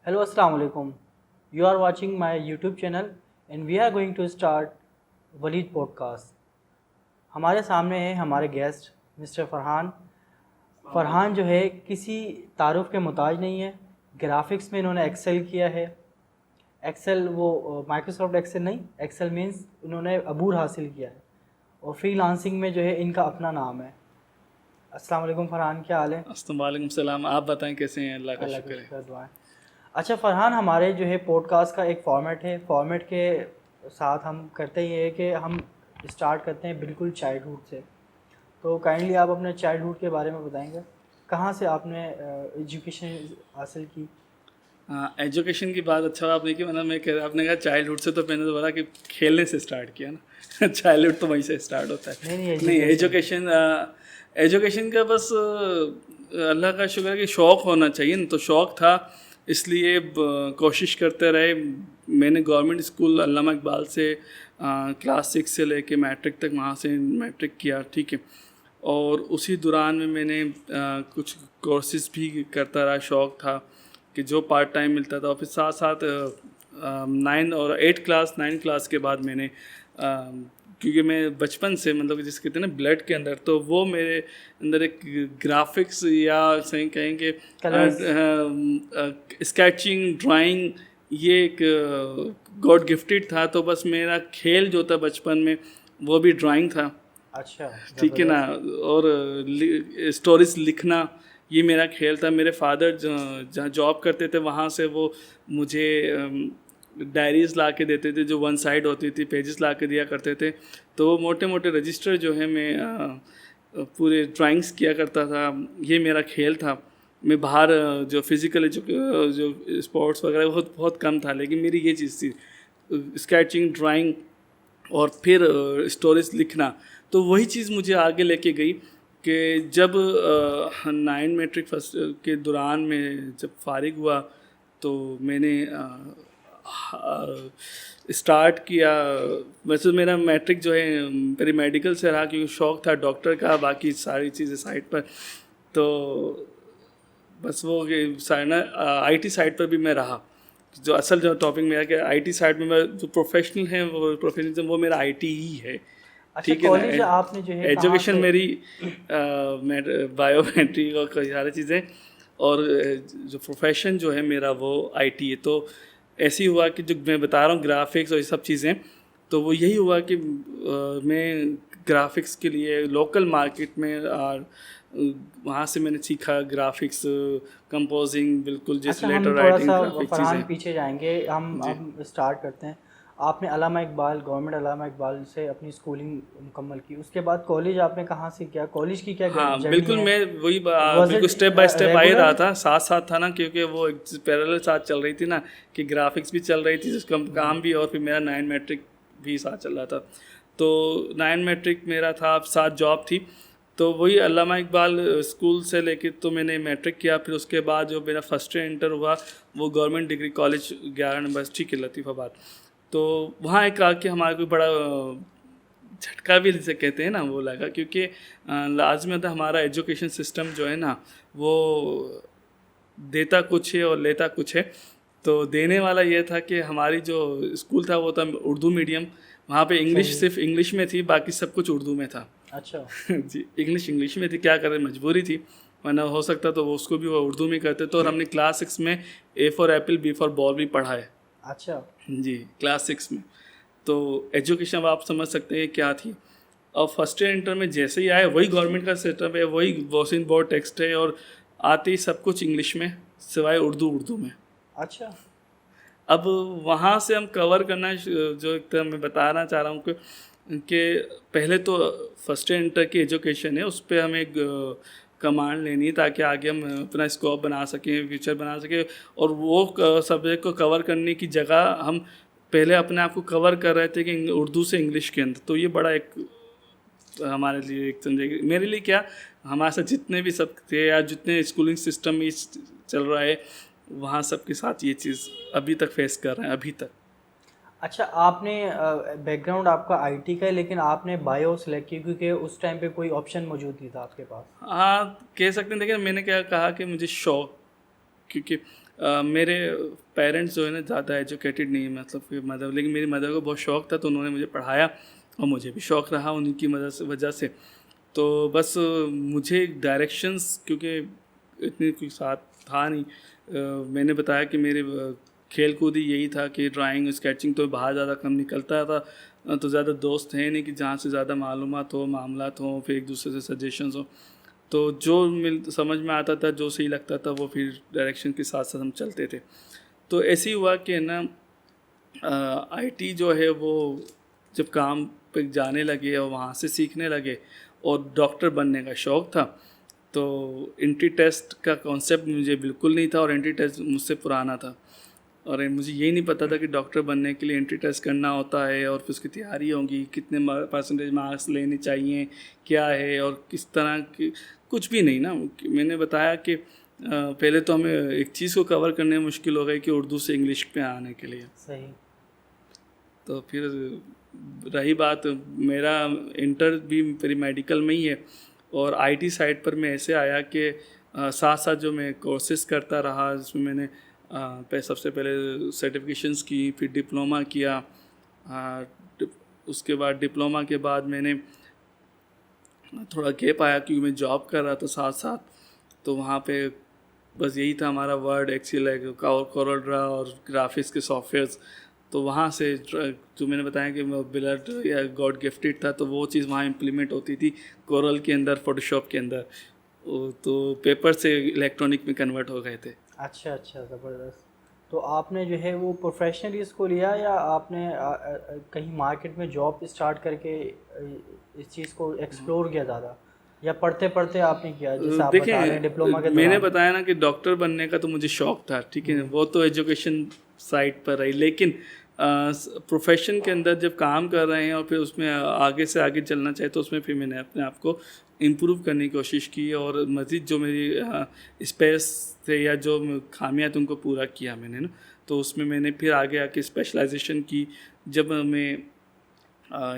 Hello, Assalamu alaikum. You are watching my YouTube channel and we are going to start Waleed podcast. हमारे सामने है हमारे guest mister Farhan. Farhan जो है किसी तारुफ के मोहताज नहीं है। ग्राफिक्स में इन्होंने एक्सेल किया है। एक्सेल वो माइक्रोसॉफ्ट एक्सेल नहीं, एक्सेल मीन्स इन्होंने अबूर हासिल किया है और फ्रीलांसिंग में जो है इनका अपना नाम है। अस्सलाम वालेकुम फरहान, क्या हाल है? वालेकुम सलाम। आप बताएं कैसे हैं? अल्लाह का अल्लाह का शुक्र है। शुक्र, दुआएं। अच्छा फरहान, हमारे जो है पॉडकास्ट का एक फॉर्मेट है। फॉर्मेट के साथ हम करते ये है कि हम स्टार्ट करते हैं बिल्कुल चाइल्डहुड से। तो काइंडली आप अपने चाइल्डहुड के बारे में बताएंगे, कहाँ से आपने एजुकेशन हासिल की? हाँ, एजुकेशन की बात अच्छा आपने की, मतलब आपने कहा चाइल्डहुड से, तो मैंने तो बोला कि खेलने से स्टार्ट किया ना। चाइल्डहुड तो वहीं से स्टार्ट होता है। नहीं नहीं, एजुकेशन। एजुकेशन का बस अल्लाह का शुक्र है कि शौक़ होना चाहिए ना, तो शौक़ था, इसलिए कोशिश करते रहे। मैंने गवर्नमेंट स्कूल अल्लामा इकबाल से क्लास 6 से लेके मैट्रिक तक वहाँ से मैट्रिक किया, ठीक है। और उसी दौरान में मैंने कुछ कोर्सेज़ भी करता रहा। शौक़ था कि जो पार्ट टाइम मिलता था, और फिर साथ साथ 9 क्लास के बाद मैंने क्योंकि मैं बचपन से, मतलब जिस कहते हैं ना ब्लड के अंदर, तो वो मेरे अंदर एक ग्राफिक्स या सही कहेंगे स्केचिंग, ड्राइंग, ये एक गॉड गिफ्टेड था। तो बस मेरा खेल जो था बचपन में वो भी ड्राइंग था। अच्छा, ठीक है ना। और स्टोरीज लिखना, ये मेरा खेल था। मेरे फादर जहाँ जॉब करते थे वहाँ से वो मुझे डायरीज़ ला के देते थे, जो वन साइड होती थी, पेजेस ला के दिया करते थे। तो वो मोटे मोटे रजिस्टर जो है मैं पूरे ड्राइंग्स किया करता था। ये मेरा खेल था। मैं बाहर जो फिज़िकल जो स्पोर्ट्स वगैरह बहुत बहुत कम था, लेकिन मेरी ये चीज़ थी, स्केचिंग, ड्राइंग और फिर स्टोरीज लिखना। तो वही चीज़ मुझे आगे लेके गई कि जब 9 मैट्रिक फर्स्ट के दौरान में जब फारिग हुआ, तो मैंने स्टार्ट किया। वैसे मेरा मैट्रिक जो है पेरी मेडिकल से रहा, क्योंकि शौक़ था डॉक्टर का, बाकी सारी चीज़ें साइड पर। तो बस वो आईटी साइड पर भी मैं रहा। जो असल जो टॉपिक मेरा कि आईटी साइड में मैं जो प्रोफेशनल है, वो प्रोफेशनल वो मेरा आईटी ही है। अच्छा, ठीक है ना। कॉलेज आपने जो है कहाँ एजुकेशन से? मेरी बायोमेट्रिक और कई सारी चीज़ें, और जो प्रोफेशन जो है मेरा वो आईटी है। तो ऐसे ही हुआ कि जो मैं बता रहा हूँ ग्राफिक्स और ये सब चीज़ें, तो वो यही हुआ कि मैं ग्राफिक्स के लिए लोकल मार्केट में, और वहाँ से मैंने सीखा ग्राफिक्स, कंपोजिंग, बिल्कुल जैसे अच्छा, हम लेटर थोड़ा राइटिंग, सा ग्राफिक फरहान चीज़ें। पीछे जाएंगे। जी हम स्टार्ट करते हैं। आपने अल्लामा इकबाल, गवर्नमेंट अल्लामा इकबाल से अपनी स्कूलिंग मुकम्मल की। उसके बाद कॉलेज आपने कहाँ से किया? कॉलेज की क्या हाँ, जर्नी बिल्कुल, है? मैं वही वाज बिल्कुल इट स्टेप बाय स्टेप आ ही रहा रेगुलर? था, साथ साथ था ना, क्योंकि वो एक पैरेलल साथ चल रही थी ना, कि ग्राफिक्स भी चल रही थी जिसका काम भी, और फिर मेरा 9 मैट्रिक भी साथ चल रहा था। तो 9 मैट्रिक मेरा था, साथ जॉब थी। तो वही अल्लामा इकबाल स्कूल से लेके तो मैंने मैट्रिक किया। फिर उसके बाद जो मेरा फर्स्ट ईयर इंटर हुआ, वो गवर्नमेंट डिग्री कॉलेज 11 नंबर, ठीक है, लतीफ़ाबाद। तो वहाँ एक आके हमारा कोई बड़ा झटका भी जिसे कहते हैं ना वो लगा, क्योंकि लाजमी था हमारा एजुकेशन सिस्टम जो है ना, वो देता कुछ है और लेता कुछ है। तो देने वाला ये था कि हमारी जो स्कूल था वो था उर्दू मीडियम। वहाँ पे इंग्लिश सही। सिर्फ इंग्लिश में थी, बाकी सब कुछ उर्दू में था। अच्छा। जी, इंग्लिश में थी, क्या करें, मजबूरी थी, वरना हो सकता तो वो उसको भी वो उर्दू में करते। तो और हमने क्लास 6 में A for apple B for ball भी पढ़ा है। अच्छा। जी, क्लास 6 में। तो एजुकेशन अब आप समझ सकते हैं क्या थी। और फर्स्ट ईयर इंटर में जैसे ही आए, वही गवर्नमेंट का सिस्टम है, वही वॉसिन बोर्ड टेक्स्ट है, और आते ही सब कुछ इंग्लिश में सिवाय उर्दू में। अच्छा। अब वहाँ से हम कवर करना जो एक तरह मैं बताना चाह रहा हूँ कि पहले तो फर्स्ट ईयर इंटर की एजुकेशन है, उस पर हमें एक कमांड लेनी है, ताकि आगे हम अपना स्कोप बना सकें, फ्यूचर बना सकें। और वो सब्जेक्ट को कवर करने की जगह हम पहले अपने आप को कवर कर रहे थे कि उर्दू से इंग्लिश के अंदर। तो ये बड़ा एक हमारे लिए एक समझे, मेरे लिए क्या, हमारे साथ जितने भी सब थे या जितने स्कूलिंग सिस्टम में चल रहा है, वहाँ सबके साथ ये चीज़ अभी तक फेस कर रहे हैं, अभी तक। अच्छा, आपने बैकग्राउंड आपका आईटी का है, लेकिन आपने बायो सेलेक्ट की क्योंकि उस टाइम पे कोई ऑप्शन मौजूद नहीं था आपके पास? हाँ, कह सकते हैं। देखिए, मैंने क्या कहा कि मुझे शौक, क्योंकि मेरे पेरेंट्स जो है ना ज़्यादा एजुकेटेड नहीं है, मतलब कि मदर, लेकिन मेरी मदर को बहुत शौक़ था तो उन्होंने मुझे पढ़ाया और मुझे भी शौक़ रहा उनकी वजह से। तो बस मुझे डायरेक्शंस क्योंकि इतनी कोई साथ था नहीं, मैंने बताया कि मेरे खेल कूद ही यही था कि ड्राइंग स्केचिंग, तो बाहर ज़्यादा कम निकलता था, तो ज़्यादा दोस्त हैं नहीं कि जहाँ से ज़्यादा मालूमात हो, मामलात हो, फिर एक दूसरे से सजेशंस हो। तो जो समझ में आता था, जो सही लगता था, वो फिर डायरेक्शन के साथ साथ हम चलते थे। तो ऐसे ही हुआ कि ना आईटी जो है वो जब काम पे जाने लगे और वहाँ से सीखने लगे और डॉक्टर बनने का शौक़ था, तो एंट्री टेस्ट का कॉन्सेप्ट मुझे बिल्कुल नहीं था और एंट्री टेस्ट मुझसे पुराना था और मुझे यही नहीं पता था कि डॉक्टर बनने के लिए एंट्री टेस्ट करना होता है और फिर उसकी तैयारी होगी, कितने परसेंटेज मार्क्स लेने चाहिए, क्या है और किस तरह की, कुछ भी नहीं ना। मैंने बताया कि पहले तो हमें एक चीज़ को कवर करने में मुश्किल हो गई कि उर्दू से इंग्लिश पे आने के लिए। सही। तो फिर रही बात, मेरा इंटर भी मेरी मेडिकल में ही है और आईटी साइड पर मैं ऐसे आया कि साथ साथ जो मैं कोर्सेज करता रहा, जिसमें मैंने सबसे पहले सर्टिफिकेशंस की, फिर डिप्लोमा किया, उसके बाद डिप्लोमा के बाद मैंने थोड़ा गैप आया क्योंकि मैं जॉब कर रहा था साथ साथ। तो वहाँ पे बस यही था हमारा वर्ड, एक्सेल, कोरल ड्रा और ग्राफिक्स के सॉफ्टवेयर्स। तो वहाँ से जो मैंने बताया कि ब्लड या गॉड गिफ्टेड था, तो वो चीज़ वहाँ इम्प्लीमेंट होती थी कोरल के अंदर, फोटोशॉप के अंदर। तो पेपर से इलेक्ट्रॉनिक में कन्वर्ट हो गए थे। अच्छा, ज़बरदस्त। तो आपने जो है वो प्रोफेशनली इसको लिया या आपने कहीं मार्केट में जॉब स्टार्ट करके इस चीज़ को एक्सप्लोर किया ज़्यादा, या पढ़ते पढ़ते आपने किया जैसे आप बता रहे हैं डिप्लोमा के मैंने दौरान? बताया ना कि डॉक्टर बनने का तो मुझे शौक़ था, ठीक है, वो तो एजुकेशन साइड पर रही, लेकिन प्रोफेशन के अंदर जब काम कर रहे हैं और फिर उसमें आगे से आगे चलना चाहिए, तो उसमें फिर मैंने अपने आप को इम्प्रूव करने की कोशिश की और मज़ीद जो मेरी स्पेस थे या जो खामियां थे उनको पूरा किया मैंने ना। तो उसमें मैंने फिर आगे आके स्पेशलाइजेशन की। जब मैं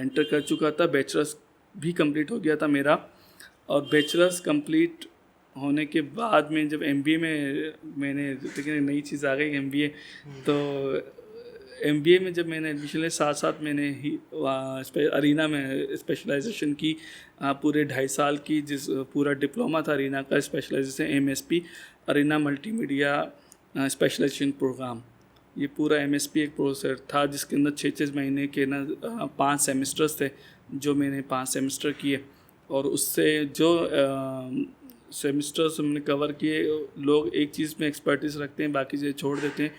इंटर कर चुका था, बैचलर्स भी कंप्लीट हो गया था मेरा, और बैचलर्स कंप्लीट होने के बाद में जब एमबीए में मैंने देखिए नई चीज़ आ गई एमबीए। तो एमबीए में जब मैंने एडमिशन लिया, साथ साथ मैंने ही अरीना में स्पेशलाइजेशन की, पूरे 2.5 साल की, जिस पूरा डिप्लोमा था अरीना का, specialisation MSP, Arena multimedia specialisation program. ये पूरा एमएसपी एक प्रोसेस था जिसके अंदर 6-6 महीने के ना 5 सेमेस्टर्स थे, जो मैंने 5 सेमेस्टर किए। और उससे जो सेमेस्टर्स हमने कवर किए, लोग एक चीज़ में एक्सपर्टीज रखते हैं, बाकी चीज़ें छोड़ देते हैं।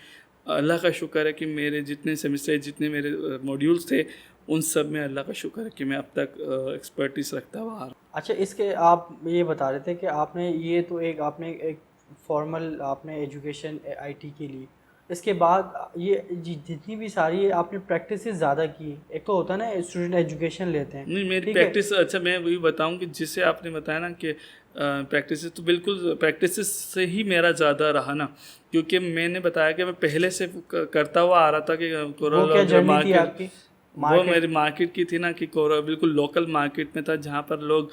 अल्लाह का शुक्र है कि मेरे जितने सेमेस्टर, जितने मेरे मॉड्यूल्स थे, उन सब में अल्लाह का शुक्र है कि मैं अब तक एक्सपर्टीज रखता हुआ। अच्छा, इसके आप ये बता रहे थे कि आपने ये तो आपने एक फॉर्मल आपने एजुकेशन आईटी के लिए, इसके बाद ये जितनी भी सारी आपने प्रैक्टिसेस ज़्यादा की। एक तो होता है ना स्टूडेंट एजुकेशन लेते हैं, नहीं मेरी प्रैक्टिस, अच्छा मैं वही बताऊं कि जिससे आपने बताया ना कि प्रैक्टिस, तो बिल्कुल प्रैक्टिस से ही मेरा ज़्यादा रहा ना, क्योंकि मैंने बताया कि मैं पहले से करता हुआ आ रहा था कि कोरल मार्केट, वो मेरी मार्केट की थी ना कि कोरल बिल्कुल लोकल मार्केट में था, जहाँ पर लोग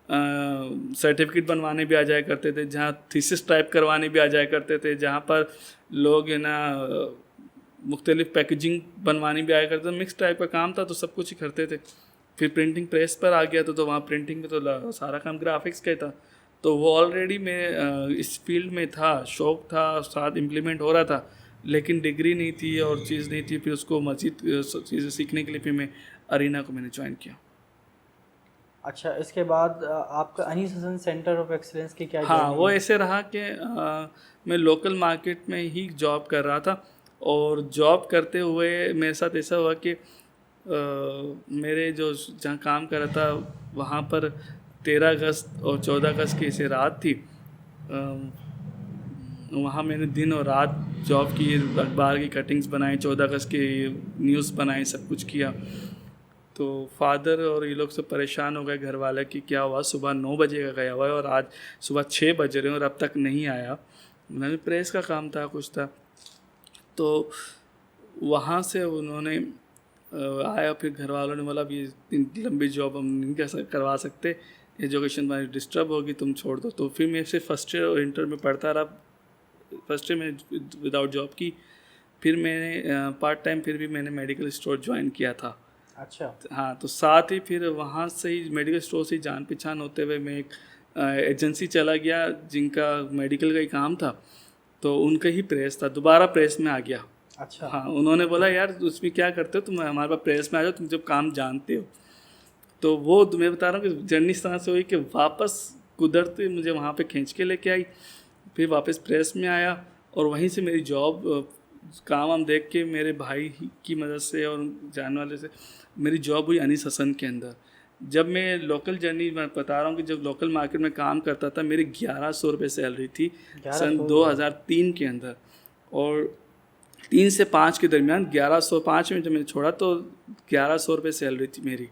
सर्टिफिकेट बनवाने भी आ जाया करते थे, जहाँ थीसिस टाइप करवाने भी आ जाया करते थे, जहाँ पर लोग है ना मुख्तलिफ पैकेजिंग बनवानी भी आया करते थे। मिक्स टाइप का काम था, तो सब कुछ ही करते थे। फिर प्रिंटिंग प्रेस पर आ गया तो वहाँ प्रिंटिंग में तो सारा काम ग्राफिक्स का ही था। तो वो ऑलरेडी मैं इस फील्ड में था, शौक़ था, साथ इम्प्लीमेंट हो रहा था, लेकिन डिग्री नहीं थी और चीज़ नहीं थी। फिर उसको मज़ीद चीज़ें सीखने के लिए फिर मैं अरीना को मैंने ज्वाइन किया। अच्छा, इसके बाद आपका Anees Hasan Centre of Excellence की क्या? हाँ, वो ऐसे रहा कि मैं लोकल मार्केट में ही जॉब कर रहा था, और जॉब करते हुए मेरे साथ ऐसा हुआ कि मेरे जो जहाँ काम कर रहा था वहाँ पर 13 अगस्त और 14 अगस्त की ऐसे रात थी। वहाँ मैंने दिन और रात जॉब की, अखबार की कटिंग्स बनाई, 14 अगस्त की न्यूज़ बनाई, सब कुछ किया। तो फादर और ये लोग सब परेशान हो गए, घर वाले, कि क्या हुआ, सुबह 9 बजे का गया हुआ है और आज सुबह 6 बज रहे हैं और अब तक नहीं आया। मैंने प्रेस का काम था, कुछ था। तो वहाँ से उन्होंने आया, फिर घर वालों ने बोला अब ये इतनी लंबी जॉब हम नहीं करवा सकते, एजुकेशन हमारी डिस्टर्ब होगी, तुम छोड़ दो। तो फिर मैं सिर्फ फर्स्ट ईयर और इंटर में पढ़ता रहा, फर्स्ट ईयर में विदाउट जॉब की, फिर मैंने पार्ट टाइम फिर भी मैंने मेडिकल स्टोर ज्वाइन किया था। अच्छा। हाँ, तो साथ ही फिर वहाँ से ही मेडिकल स्टोर से जान पहचान होते हुए मैं एक एजेंसी चला गया जिनका मेडिकल का ही काम था, तो उनका ही प्रेस था, दोबारा प्रेस में आ गया। अच्छा। हाँ, उन्होंने बोला यार उसमें क्या करते हो तुम, हमारे पास प्रेस में आ जाओ, तुम जब काम जानते हो। तो वो मैं बता रहा हूँ कि जर्नी इस तरह से हुई कि वापस कुदरती मुझे वहाँ पे खींच के लेके आई, फिर वापस प्रेस में आया और वहीं से मेरी जॉब काम हम देख के मेरे भाई की मदद से और जानने वाले से मेरी जॉब हुई अनीस हसन के अंदर। जब मैं लोकल जर्नी मैं बता रहा हूँ कि जब लोकल मार्केट में काम करता था मेरी 1100 रुपये सैलरी थी सन 2003 के अंदर, और 3 से 5 के दरमियान 1105 में जब मैंने छोड़ा तो 1100 रुपये सैलरी थी मेरी।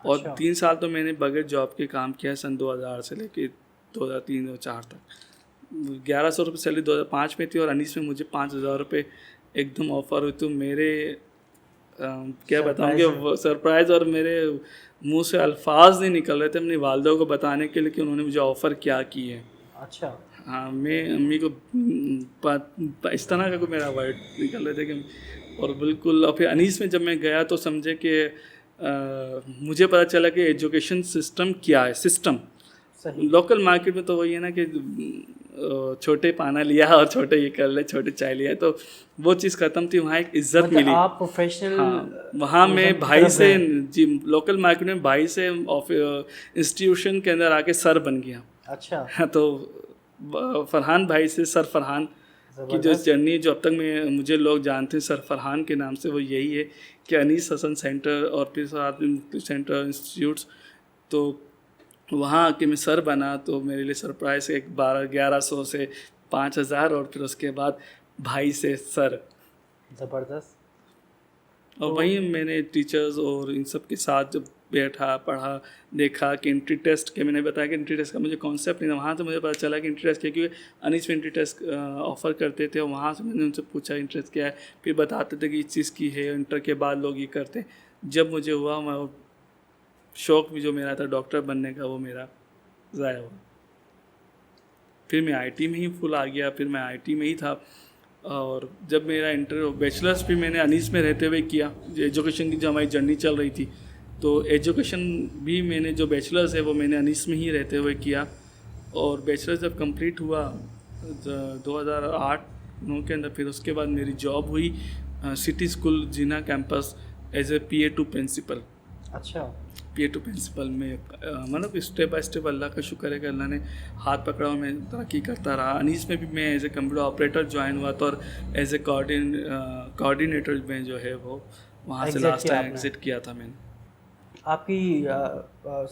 और 3 साल तो मैंने बगैर जॉब के काम किया सन 2000 से लेके 2003-2004 तक। 1100 रुपये सैलरी 2005 में थी और अनीस में मुझे 5000 रुपये एकदम ऑफ़र हुई। तो मेरे क्या बताऊँगे सरप्राइज़, और मेरे मुंह से अल्फाज नहीं निकल रहे थे अपनी वालदा को बताने के लिए कि उन्होंने मुझे ऑफ़र क्या की है। अच्छा। हाँ, मैं अम्मी को इस तरह का कोई मेरा वर्ड निकल रहे थे कि, और बिल्कुल। और फिर अनीस में जब मैं गया तो समझे कि मुझे पता चला कि एजुकेशन सिस्टम क्या है। सिस्टम लोकल मार्केट में तो वही है ना कि छोटे पाना लिया और छोटे ये कर ले, छोटे चाय लिया, तो वो चीज़ ख़त्म थी। वहाँ एक इज्जत मतलब मिली। आप प्रोफेशनल। हाँ, वहाँ मैं भाई से जी लोकल मार्केट में भाई से इंस्टीट्यूशन के अंदर आके सर बन गया। अच्छा। हाँ, तो फरहान भाई से सर फरहान की जो जर्नी जो अब तक मुझे लोग जानते हैं सर फरहान के नाम से, वो यही है कि अनीस हसन सेंटर और फिर साथ में सेंटर इंस्टीट्यूट्स, तो वहाँ आके मैं सर बना तो मेरे लिए सरप्राइज एक 1100 से 5000 और फिर उसके बाद भाई से सर। ज़बरदस्त। और वहीं मैंने टीचर्स और इन सब के साथ जब बैठा पढ़ा देखा कि एंट्री टेस्ट के, मैंने बताया कि एंट्री टेस्ट का मुझे कॉन्सेप्ट नहीं था। वहाँ से मुझे पता चला कि एंट्री टेस्ट क्या, क्योंकि अनीस में एंट्री टेस्ट ऑफ़र करते थे और वहाँ से मैंने उनसे पूछा एंट्री टेस्ट क्या है, फिर बताते थे कि इस चीज़ की है, इंटर के बाद लोग ये करते हैं। जब मुझे हुआ मैं शौक़ भी जो मेरा था डॉक्टर बनने का वो मेरा ज़ाया हुआ। फिर मैं आईटी में ही फुल आ गया, फिर मैं आईटी में ही था। और जब मेरा इंटर बैचलर्स भी मैंने अनीस में रहते हुए किया, एजुकेशन की जो हमारी जर्नी चल रही थी, तो एजुकेशन भी मैंने जो बैचलर्स है वो मैंने अनीस में ही रहते हुए किया। और बैचलर्स जब कंप्लीट हुआ 2008-9 के अंदर, फिर उसके बाद मेरी जॉब हुई City School Jinnah Campus as a PA2 principal. अच्छा। PA2 प्रिंसिपल में मतलब स्टेप बाय स्टेप अल्लाह का शुक्र है कि अल्लाह ने हाथ पकड़ा और मैं तरक्की करता रहा। अनीस में भी मैं as a computer operator join हुआ था और एज ए कोऑर्डिनेटर में जो है वो वहाँ से लास्ट टाइम एग्जिट किया था मैंने। आपकी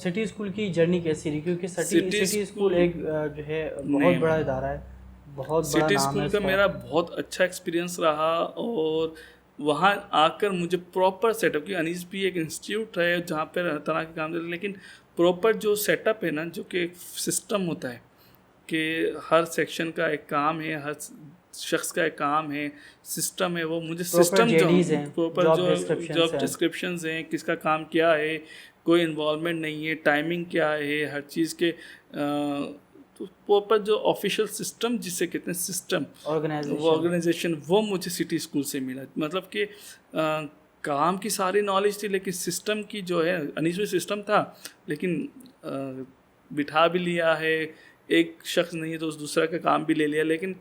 सिटी स्कूल की जर्नी कैसी रही? क्योंकि सिटी स्कूल एक जो है बहुत बड़ा इदारा है, बहुत बड़ा सिटी नाम स्कूल है का मेरा बहुत अच्छा एक्सपीरियंस रहा। और वहाँ आकर मुझे प्रॉपर सेटअप, कि अनीस भी एक इंस्टीट्यूट है जहाँ पर हर तरह के काम देते हैं, लेकिन प्रॉपर जो सेटअप है ना, जो कि एक सिस्टम होता है कि हर सेक्शन का एक काम है, हर शख्स का एक काम है, सिस्टम है, वो मुझे सिस्टम जो प्रॉपर जो जॉब डिस्क्रिप्शंस हैं, किसका काम क्या है, कोई इन्वॉल्वमेंट नहीं है, टाइमिंग क्या है, हर चीज़ के तो प्रॉपर जो ऑफिशियल सिस्टम जिसे कहते हैं सिस्टम ऑर्गेनाइजेशन, वो मुझे सिटी स्कूल से मिला। मतलब कि काम की सारी नॉलेज थी, लेकिन सिस्टम की जो है अनीस में सिस्टम था, लेकिन बिठा भी लिया है, एक शख्स नहीं है तो उस दूसरा का काम भी ले लिया, लेकिन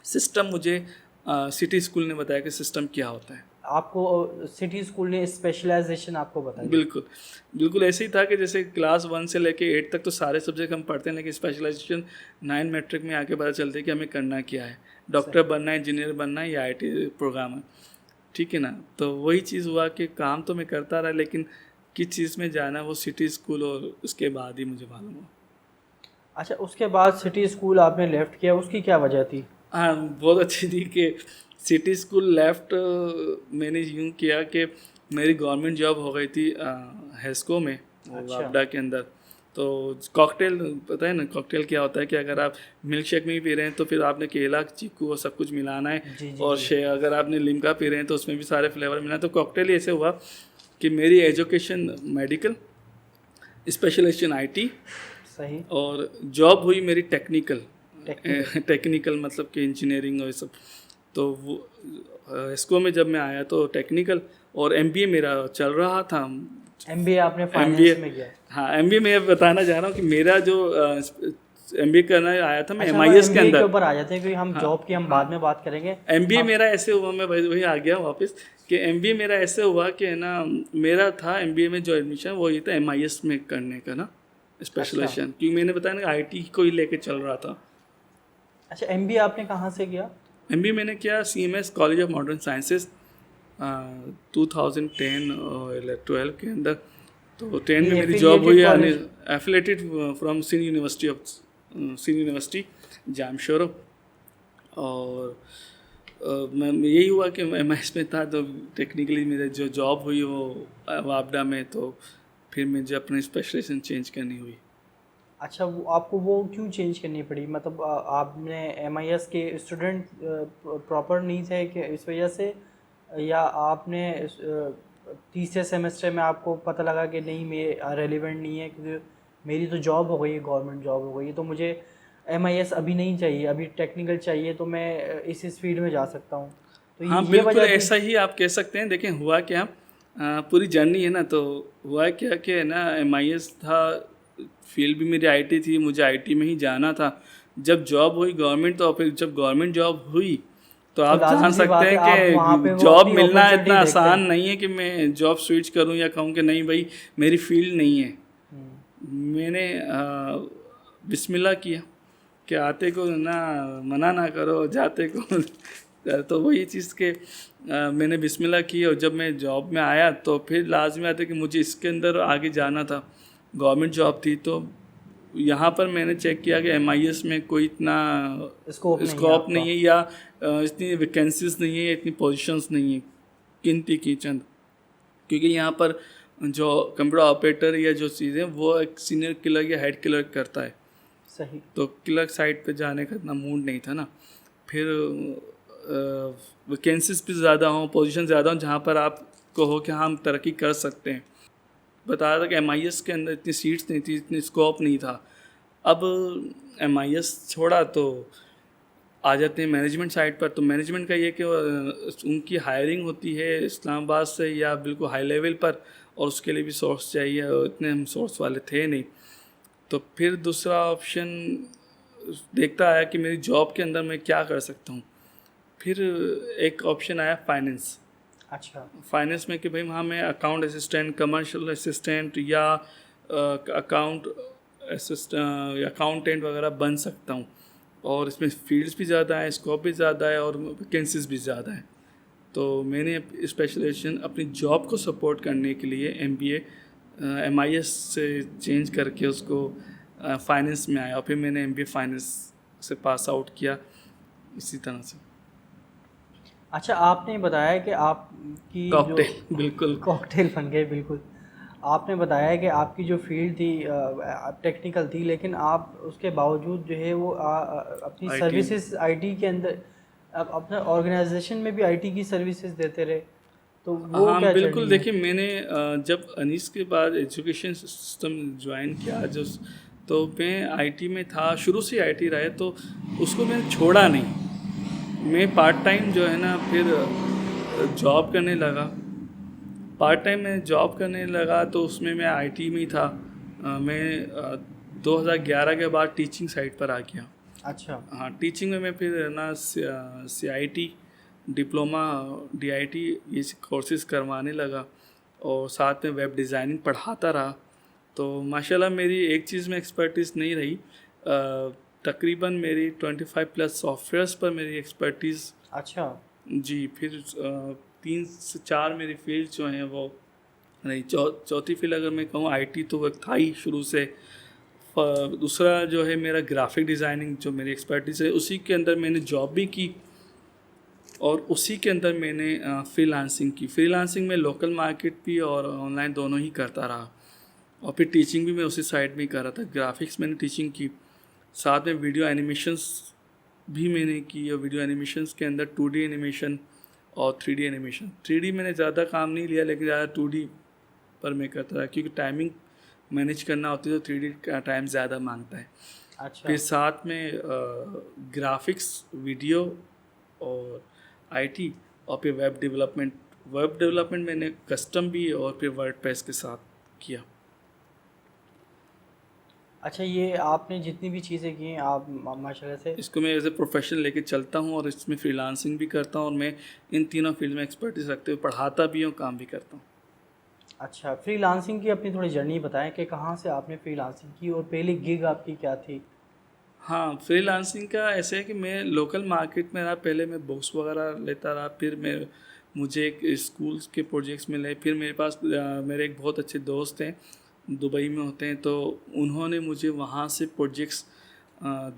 सिस्टम मुझे सिटी स्कूल ने बताया कि सिस्टम क्या होता है। आपको सिटी स्कूल ने स्पेशलाइजेशन आपको बताया? बिल्कुल ऐसे ही था कि जैसे क्लास 1 से लेके 8 तक तो सारे सब्जेक्ट हम पढ़ते हैं, लेकिन स्पेशलाइजेशन 9 मैट्रिक में आके पता चलता है कि हमें करना क्या है, डॉक्टर बनना है, इंजीनियर बनना है या IT प्रोग्राम है, ठीक है ना। तो वही चीज़ हुआ कि काम तो मैं करता रहा, लेकिन किस चीज़ में जाना वो सिटी स्कूल, और उसके बाद ही मुझे मालूम हुआ। अच्छा, उसके बाद सिटी स्कूल आपने लेफ़्ट किया, उसकी क्या वजह थी? हाँ, बहुत अच्छी थी कि सिटी स्कूल लेफ़्ट मैंने यूँ किया कि मेरी गवर्नमेंट जॉब हो गई थी हेस्को में, वापडा के अंदर। तो कॉकटेल पता है ना, कॉकटेल क्या होता है कि अगर आप मिल्क शेक में भी पी रहे हैं तो फिर आपने केला, चीकू वो सब कुछ मिलाना है, और अगर आपने लिम्का पी रहे हैं तो उसमें भी सारे फ्लेवर मिलाना है। तो कॉकटेल ऐसे हुआ कि मेरी एजुकेशन मेडिकल, स्पेशलाइजेशन IT, सही, और जॉब हुई मेरी टेक्निकल टेक्निकल मतलब कि इंजीनियरिंग और ये सब। तो वो इसको में जब मैं आया तो टेक्निकल, और एमबीए मेरा चल रहा था। एमबीए आपने एमबीए, फाइनेंस में किया? हाँ एमबीए मैं बताना चाह रहा हूँ कि मेरा जो एमबीए करना आया था मैं अच्छा, हम एमआईएस के एमबीए के अंदर। ऊपर आ जाते हैं, क्योंकि हम हाँ जॉब की हम हाँ, बाद में बात करेंगे। एमबीए आप मेरा ऐसे हुआ, मैं भाई वही आ गया वापस कि एमबीए मेरा ऐसे हुआ कि है ना, मेरा था एमबीए में जो एडमिशन वो ये था एमआईएस में करने का ना, अच्छा स्पेशलाइजेशन, क्योंकि मैंने बताया ना आईटी को ही लेके चल रहा था। अच्छा, एमबीए आपने कहाँ से किया? एमबीए मैंने किया CMS college of modern sciences 2010 और 12 के अंदर। तो 10 में ये मेरी जॉब हुई, एफिलिएटेड यानी college? Affiliated from Sindh university of Sindh university Jamshoro. और मैं यही हुआ कि मैं एमएस में था, तो टेक्निकली मेरी जो जॉब हुई वो वापडा में, तो फिर मुझे अपनी स्पेशलाइजेशन चेंज करनी हुई। अच्छा, वो आपको वो क्यों चेंज करनी पड़ी? मतलब आपने एमआईएस के स्टूडेंट प्रॉपर नहीं थे कि इस वजह से, या आपने तीसरे सेमेस्टर में आपको पता लगा कि नहीं मैं रेलिवेंट नहीं है, क्योंकि मेरी तो जॉब हो गई है, गवर्नमेंट जॉब हो गई है, तो मुझे एमआईएस अभी नहीं चाहिए, अभी टेक्निकल चाहिए, तो मैं इस फील्ड में जा सकता हूँ, तो हाँ ये बिल्कुल वजह थी? ऐसा ही आप कह सकते हैं। देखें हुआ क्या, पूरी जर्नी है ना, तो हुआ क्या कि है ना, एमआईएस था, फील्ड भी मेरी आईटी थी, मुझे आईटी में ही जाना था। जब जॉब हुई गवर्नमेंट, तो फिर जब गवर्नमेंट जॉब हुई तो तो आप जान लाजमी सी सकते बात है, हैं आप वहाँ कि पे वो जॉब अपनी मिलना अपॉर्चुनिटी इतना देखते आसान हैं। नहीं है कि मैं जॉब स्विच करूं या कहूं कि नहीं भाई मेरी फील्ड नहीं है। मैंने बिस्मिल्लाह किया कि आते को ना मना ना करो, जाते को तो वही चीज़ के मैंने बिस्मिल्लाह की। और जब मैं जॉब में आया तो फिर लाजमी आता कि मुझे इसके अंदर आगे जाना था, गवर्नमेंट जॉब थी। तो यहाँ पर मैंने चेक किया कि एमआईएस में कोई इतना स्कोप नहीं है स्कोप आपका? नहीं है, या इतनी वैकेंसीज नहीं है, इतनी पोजीशंस नहीं है, गिनती की चंद। क्योंकि यहाँ पर जो कंप्यूटर ऑपरेटर या जो चीज़ें वो एक सीनियर क्लर्क या हेड क्लर्क करता है, सही। तो क्लर्क साइड पे जाने का इतना मूड नहीं था ना। फिर वैकेंसीज भी ज़्यादा हों, पोजीशन ज़्यादा हों जहाँ पर आप कहो कि हाँ हम तरक्की कर सकते हैं। बताया था कि एमआईएस के अंदर इतनी सीट्स नहीं थी, इतनी स्कोप नहीं था। अब एमआईएस छोड़ा तो आ जाते हैं मैनेजमेंट साइड पर। तो मैनेजमेंट का ये कि उनकी हायरिंग होती है इस्लामाबाद से या बिल्कुल हाई लेवल पर, और उसके लिए भी सोर्स चाहिए, और इतने हम सोर्स वाले थे नहीं। तो फिर दूसरा ऑप्शन देखता आया कि मेरी जॉब के अंदर मैं क्या कर सकता हूँ। फिर एक ऑप्शन आया फाइनेंस। अच्छा फाइनेंस में कि भाई वहाँ मैं अकाउंट असिस्टेंट, कमर्शियल असिस्टेंट या अकाउंटेंट वगैरह बन सकता हूँ। और इसमें फील्ड्स भी ज़्यादा है, स्कोप भी ज़्यादा है, और वैकेंसीज भी ज़्यादा है। तो मैंने स्पेशलाइजेशन अपनी जॉब को सपोर्ट करने के लिए एमबीए एमआईएस से चेंज करके उसको फाइनेंस में आया, और फिर मैंने एमबीए फाइनेंस से पास आउट किया इसी तरह से। अच्छा, आपने बताया कि आपकी जो कॉकटेल बिल्कुल। कॉकटेल बन गए, बिल्कुल। आपने बताया कि आपकी जो फील्ड थी टेक्निकल थी, लेकिन आप उसके बावजूद जो है वो अपनी आईटी, सर्विसेज आईटी के अंदर, अपने ऑर्गेनाइजेशन में भी आईटी की सर्विसेज देते रहे, तो वो हाँ क्या बिल्कुल। जर्नी है? देखिए मैंने जब अनीस के बाद एजुकेशन सिस्टम ज्वाइन किया, जो तो मैं आईटी में था, शुरू से आईटी रहा है, तो उसको मैंने छोड़ा नहीं। मैं पार्ट टाइम जो है ना फिर जॉब करने लगा। पार्ट टाइम में जॉब करने लगा तो उसमें मैं आईटी में ही था। मैं 2011 के बाद टीचिंग साइट पर आ गया। अच्छा हाँ टीचिंग में मैं फिर ना CIT डिप्लोमा DIT ये कोर्सेज करवाने लगा, और साथ में वेब डिज़ाइनिंग पढ़ाता रहा। तो माशाल्लाह मेरी एक चीज़ में एक्सपर्टीज़ नहीं रही, तकरीबन मेरी 25+ सॉफ्टवेयर्स पर मेरी एक्सपर्टीज़। अच्छा। जी। फिर 3 से 4 मेरी फील्ड जो हैं वो नहीं, चौथी फील्ड अगर मैं कहूँ आईटी तो वो था ही शुरू से। दूसरा जो है मेरा ग्राफिक डिज़ाइनिंग जो मेरी एक्सपर्टीज़ है, उसी के अंदर मैंने जॉब भी की, और उसी के अंदर मैंने फ्रीलांसिंग की। फ्रीलांसिंग में लोकल मार्केट भी और ऑनलाइन दोनों ही करता रहा, और फिर टीचिंग भी मैं उसी साइड में ही कर रहा था। ग्राफिक्स मैंने टीचिंग की, साथ में वीडियो एनिमेशंस भी मैंने की, और वीडियो एनिमेशंस के अंदर 2D एनिमेशन और 3D एनिमेशन। 3D मैंने ज़्यादा काम नहीं लिया, लेकिन ज़्यादा 2D पर मैं करता रहा, क्योंकि टाइमिंग मैनेज करना होती है तो 3D का टाइम ज़्यादा मांगता है। अच्छा। फिर साथ में ग्राफिक्स, वीडियो और आईटी, और फिर वेब डेवलपमेंट मैंने कस्टम भी और फिर वर्डप्रेस के साथ किया। अच्छा, ये आपने जितनी भी चीज़ें की हैं आप माशाल्लाह से। इसको मैं एज ए प्रोफेशन लेके चलता हूँ और इसमें फ्रीलांसिंग भी करता हूँ, और मैं इन तीनों फील्ड में एक्सपर्टीज रखते हुए पढ़ाता भी हूँ, काम भी करता हूँ। अच्छा, फ्रीलांसिंग की अपनी थोड़ी जर्नी बताएं कि कहाँ से आपने फ्रीलांसिंग की और पहली गिग आपकी क्या थी? हाँ, फ्रीलांसिंग का ऐसे है कि मैं लोकल मार्केट में रहा, पहले मैं बुक्स वगैरह लेता रहा, फिर मुझे एक स्कूल्स के प्रोजेक्ट्स मिले, फिर मेरे पास मेरे एक बहुत अच्छे दोस्त हैं, दुबई में होते हैं, तो उन्होंने मुझे वहाँ से प्रोजेक्ट्स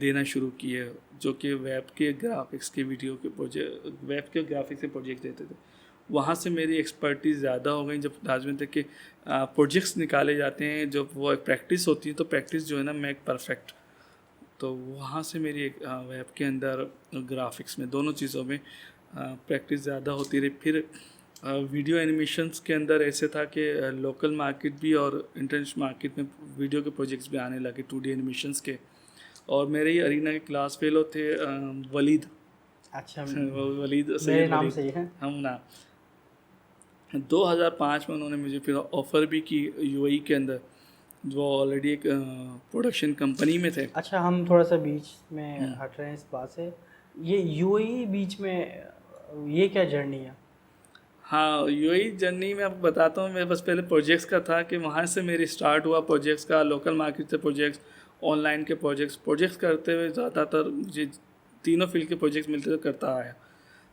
देना शुरू किए, जो कि वेब के ग्राफिक्स के वीडियो के प्रोजेक्ट, वेब के ग्राफिक्स के प्रोजेक्ट देते थे। वहाँ से मेरी एक्सपर्टीज़ ज़्यादा हो गई। जब राजमिस्त्री के प्रोजेक्ट्स निकाले जाते हैं, जब वो प्रैक्टिस होती है, तो प्रैक्टिस जो है ना, मेक परफेक्ट, तो वहाँ से मेरी एक वेब के अंदर ग्राफिक्स में दोनों चीज़ों में प्रैक्टिस ज़्यादा होती रही। फिर वीडियो एनिमेशंस के अंदर ऐसे था कि लोकल मार्केट भी और इंटरनेशनल मार्केट में वीडियो के प्रोजेक्ट्स भी आने लगे 2D एनिमेशंस के, और मेरे ही अरीना के क्लास फेलो थे वलीद। अच्छा, वो वलीद, मेरे सैयद नाम वलीद, से ही है। हम ना 2005 में उन्होंने मुझे फिर ऑफ़र भी की यूएई के अंदर, जो ऑलरेडी एक प्रोडक्शन कंपनी में थे। अच्छा, हम थोड़ा सा बीच में हट रहे हैं इस बात से। ये यूएई बीच में, ये क्या जर्नी है? हाँ, यूएई जर्नी में आपको बताता हूँ। मैं बस पहले प्रोजेक्ट्स का था कि वहाँ से मेरी स्टार्ट हुआ प्रोजेक्ट्स का, लोकल मार्केट से प्रोजेक्ट्स, ऑनलाइन के प्रोजेक्ट्स करते हुए ज़्यादातर मुझे तीनों फील्ड के प्रोजेक्ट्स मिलते हुए करता आया,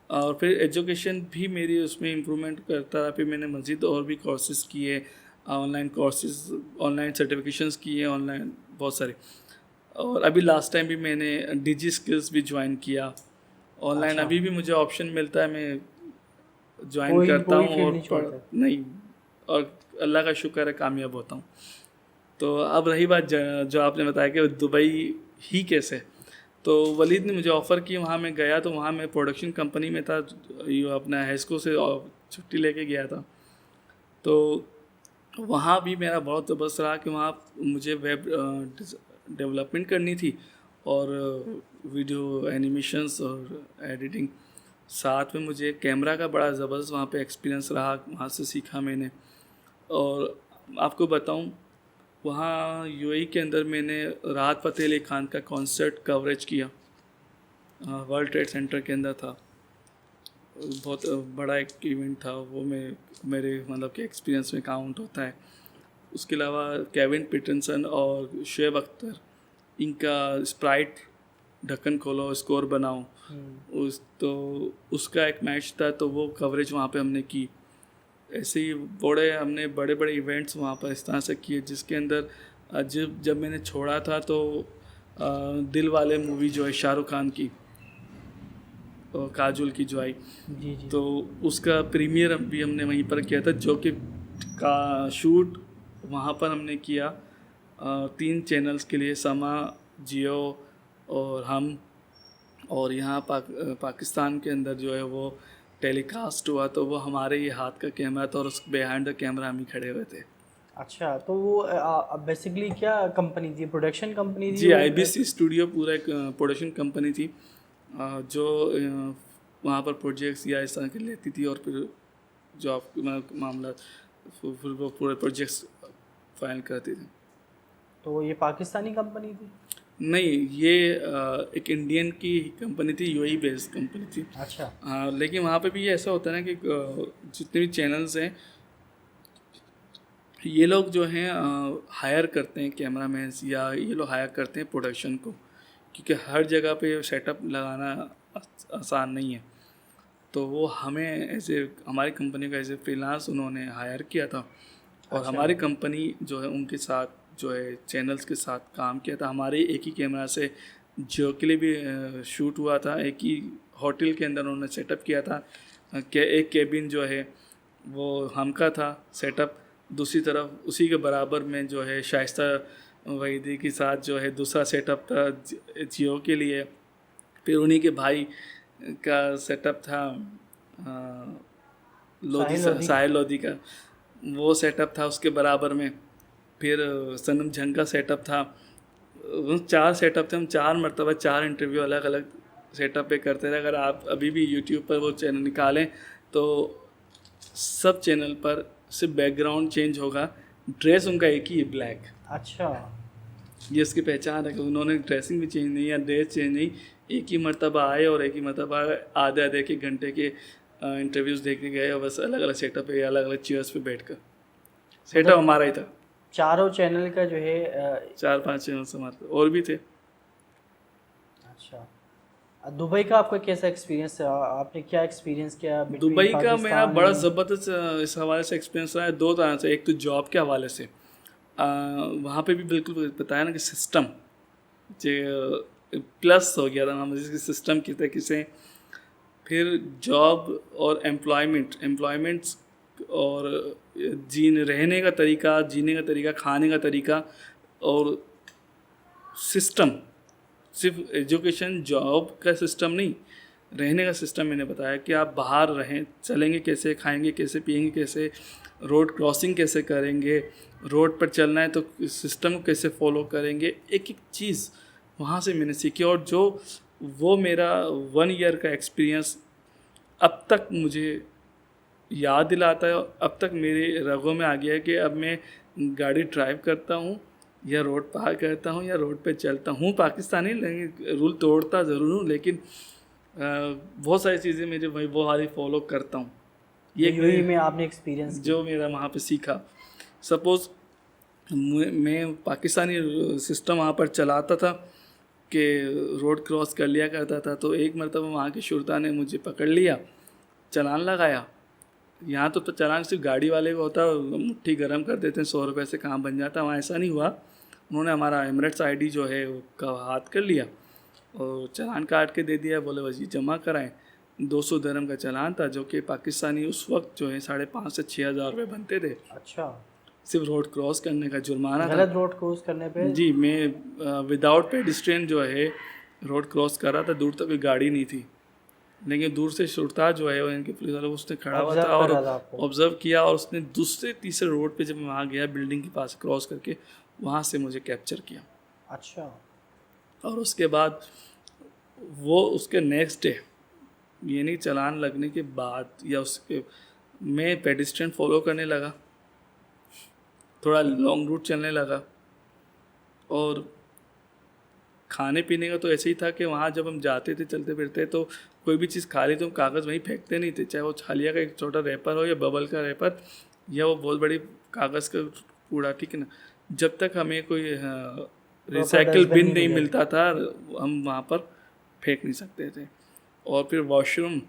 और फिर एजुकेशन भी मेरी उसमें इम्प्रूवमेंट करता रहा। फिर मैंने मज़ीद और भी कोर्सेज़ किए, ऑनलाइन कोर्सेज़, ऑनलाइन सर्टिफिकेशंस किए, ऑनलाइन बहुत सारे, और अभी लास्ट टाइम भी मैंने डिजी स्किल्स भी ज्वाइन किया ऑनलाइन। अच्छा, अभी भी मुझे ऑप्शन मिलता है, मैं ज्वाइन कोई करता कोई हूँ फील्ड और नहीं छोड़ते। नहीं, और अल्लाह का शुक्र है कामयाब होता हूँ। तो अब रही बात जो आपने बताया कि दुबई ही कैसे, तो वलीद ने मुझे ऑफ़र की, वहाँ मैं गया, तो वहाँ मैं प्रोडक्शन कंपनी में था, ये अपना हेस्को से छुट्टी लेके गया था। तो वहाँ भी मेरा बहुत ज़बरदस्त रहा कि वहाँ मुझे वेब डेवलपमेंट करनी थी, और वीडियो एनिमेशंस और एडिटिंग, साथ में मुझे कैमरा का बड़ा ज़बरदस्त वहाँ पे एक्सपीरियंस रहा, वहाँ से सीखा मैंने। और आपको बताऊँ, वहाँ यूएई के अंदर मैंने राहत फ़तेह अली खान का कॉन्सर्ट कवरेज किया, वर्ल्ड ट्रेड सेंटर के अंदर था। बहुत बड़ा एक इवेंट था वो, मेरे मतलब कि एक्सपीरियंस में काउंट होता है। उसके अलावा केविन पीटरसन और शुएब अख्तर, इनका स्प्राइट ढक्कन खोलो स्कोर बनाओ, उसका एक मैच था, तो वो कवरेज वहाँ पे हमने की। ऐसे ही हमने बड़े बड़े इवेंट्स वहाँ पर इस तरह से किए, जिसके अंदर जब मैंने छोड़ा था, तो दिल वाले मूवी जो है शाहरुख खान की, और काजुल की जो आई, जी जी। तो उसका प्रीमियर भी हमने वहीं पर किया था, जो कि का शूट वहाँ पर हमने किया 3 चैनल्स के लिए, समा, जियो और हम, और यहाँ पाकिस्तान के अंदर जो है वो टेलीकास्ट हुआ, तो वो हमारे ये हाथ का कैमरा था, और उस बिहाइंड द कैमरा हम ही खड़े हुए थे। अच्छा, तो वो बेसिकली क्या कंपनी थी? प्रोडक्शन कंपनी थी जी, वो? आईबीसी स्टूडियो पूरा एक प्रोडक्शन कंपनी थी, जो वहाँ पर प्रोजेक्ट्स या इस तरह के लेती थी, और फिर जो आप मामला, फिर वो पूरे प्रोजेक्ट्स फाइल करती थी। तो ये पाकिस्तानी कंपनी थी? नहीं, ये एक इंडियन की कंपनी थी, यूएई बेस्ड कंपनी थी। अच्छा। हाँ, लेकिन वहाँ पे भी ये ऐसा होता है ना कि जितने भी चैनल्स हैं, ये लोग जो हैं हायर करते हैं कैमरामैन्स, या ये लोग हायर करते हैं प्रोडक्शन को, क्योंकि हर जगह पे सेटअप लगाना आसान नहीं है। तो वो हमें ऐसे, हमारी कंपनी का ऐसे फ्रीलांस उन्होंने हायर किया था, और अच्छा। हमारी कंपनी जो है उनके साथ जो है चैनल्स के साथ काम किया था। हमारे एक ही कैमरा से जियो के लिए भी शूट हुआ था, एक ही होटल के अंदर उन्होंने सेटअप किया था। एक केबिन जो है वो हम का था सेटअप, दूसरी तरफ उसी के बराबर में जो है शाइस्ता वहीदी के साथ जो है दूसरा सेटअप था जियो के लिए। फिर उन्हीं के भाई का सेटअप था लोधी, साहिल लोधी। साहिल लोधी का, वो सेटअप था उसके बराबर में। फिर सनम जंग का सेटअप था वो 4 सेटअप थे, हम 4 मरतबा 4 इंटरव्यू अलग अलग सेटअप पे करते रहे। अगर आप अभी भी यूट्यूब पर वो चैनल निकालें तो सब चैनल पर सिर्फ बैकग्राउंड चेंज होगा, ड्रेस उनका एक ही है, ब्लैक। अच्छा। ये उसकी पहचान है कि उन्होंने ड्रेसिंग भी चेंज नहीं या ड्रेस चेंज नहीं, एक ही मरतबा आए और एक ही मरतबा आधे आधे एक घंटे के इंटरव्यूज़ देखने गए और बस अलग अलग सेटअप पे अलग अलग चेयर्स पे बैठ कर। सेटअप हमारा ही था। चारों चैनल का जो है 4-5 चैनल्स हमारे और भी थे। अच्छा। दुबई का आपका कैसा एक्सपीरियंस है? आपने क्या एक्सपीरियंस किया between दुबई का मेरा पाकिस्तान बड़ा and- ज़बरदस्त इस हवाले से एक्सपीरियंस रहा है 2 तरह से। एक तो जॉब के हवाले से, वहाँ पे भी बिल्कुल बताया ना कि सिस्टम जो प्लस हो गया था हम जिसके सिस्टम की तरीके से। फिर जॉब और एम्प्लॉयमेंट्स और रहने का तरीका, जीने का तरीका, खाने का तरीका और सिस्टम, सिर्फ एजुकेशन जॉब का सिस्टम नहीं, रहने का सिस्टम मैंने बताया कि आप बाहर रहें, चलेंगे कैसे, खाएंगे कैसे, पिएंगे कैसे, रोड क्रॉसिंग कैसे करेंगे, रोड पर चलना है तो सिस्टम को कैसे फॉलो करेंगे, एक एक चीज़ वहाँ से मैंने सीखी। और जो वो मेरा 1 ईयर का एक्सपीरियंस अब तक मुझे याद दिलाता है, अब तक मेरे रगों में आ गया है कि अब मैं गाड़ी ड्राइव करता हूँ या रोड पार करता हूँ या रोड पे चलता हूँ, पाकिस्तानी लेकिन रूल तोड़ता ज़रूर हूँ, लेकिन बहुत सारी चीज़ें मुझे वो वाली फॉलो करता हूँ। ये यूएई में आपने एक्सपीरियंस जो मेरा वहाँ पे सीखा। सपोज़ मैं पाकिस्तानी सिस्टम वहाँ पर चलाता था कि रोड क्रॉस कर लिया करता था, तो एक मरतबा वहाँ के शुरता ने मुझे पकड़ लिया, चालान लगाया। यहाँ तो चालान सिर्फ गाड़ी वाले को होता, मुट्ठी गर्म कर देते हैं, 100 रुपये से काम बन जाता। वहाँ ऐसा नहीं हुआ, उन्होंने हमारा एमरेट्स आईडी जो है उसका हाथ कर लिया और चालान काट के दे दिया। बोले बस ये जमा कराएं। 200 दिरहम का चालान था, जो कि पाकिस्तानी उस वक्त जो है 5,500 से 6,000 रुपये बनते थे। अच्छा। सिर्फ रोड क्रॉस करने का जुर्माना था। गलत रोड क्रॉस करने पे? जी, मैं विदाउट पेडिस्ट्रियन जो है रोड क्रॉस कर रहा था, दूर तक कोई गाड़ी नहीं थी, लेकिन दूर से शुरता जो है इनके पुलिस वाला उसने खड़ा हुआ था और ऑब्जर्व किया, और उसने दूसरे तीसरे रोड पे जब मैं वहाँ गया बिल्डिंग के पास क्रॉस करके, वहाँ से मुझे कैप्चर किया। अच्छा। और उसके बाद वो उसके नेक्स्ट डे, ये नहीं चालान लगने के बाद या उसके, मैं पेडिस्ट्रियन फॉलो करने लगा, थोड़ा लॉन्ग रूट चलने लगा। और खाने पीने का तो ऐसे ही था कि वहाँ जब हम जाते थे चलते फिरते तो कोई भी चीज़ खा ली तो हम कागज़ वहीं फेंकते नहीं थे, चाहे वो छालिया का एक छोटा रैपर हो या बबल का रैपर या वो बहुत बड़ी कागज़ का कूड़ा, ठीक है ना। जब तक हमें कोई रिसाइकिल बिन नहीं मिलता था हम वहाँ पर फेंक नहीं सकते थे। और फिर वॉशरूम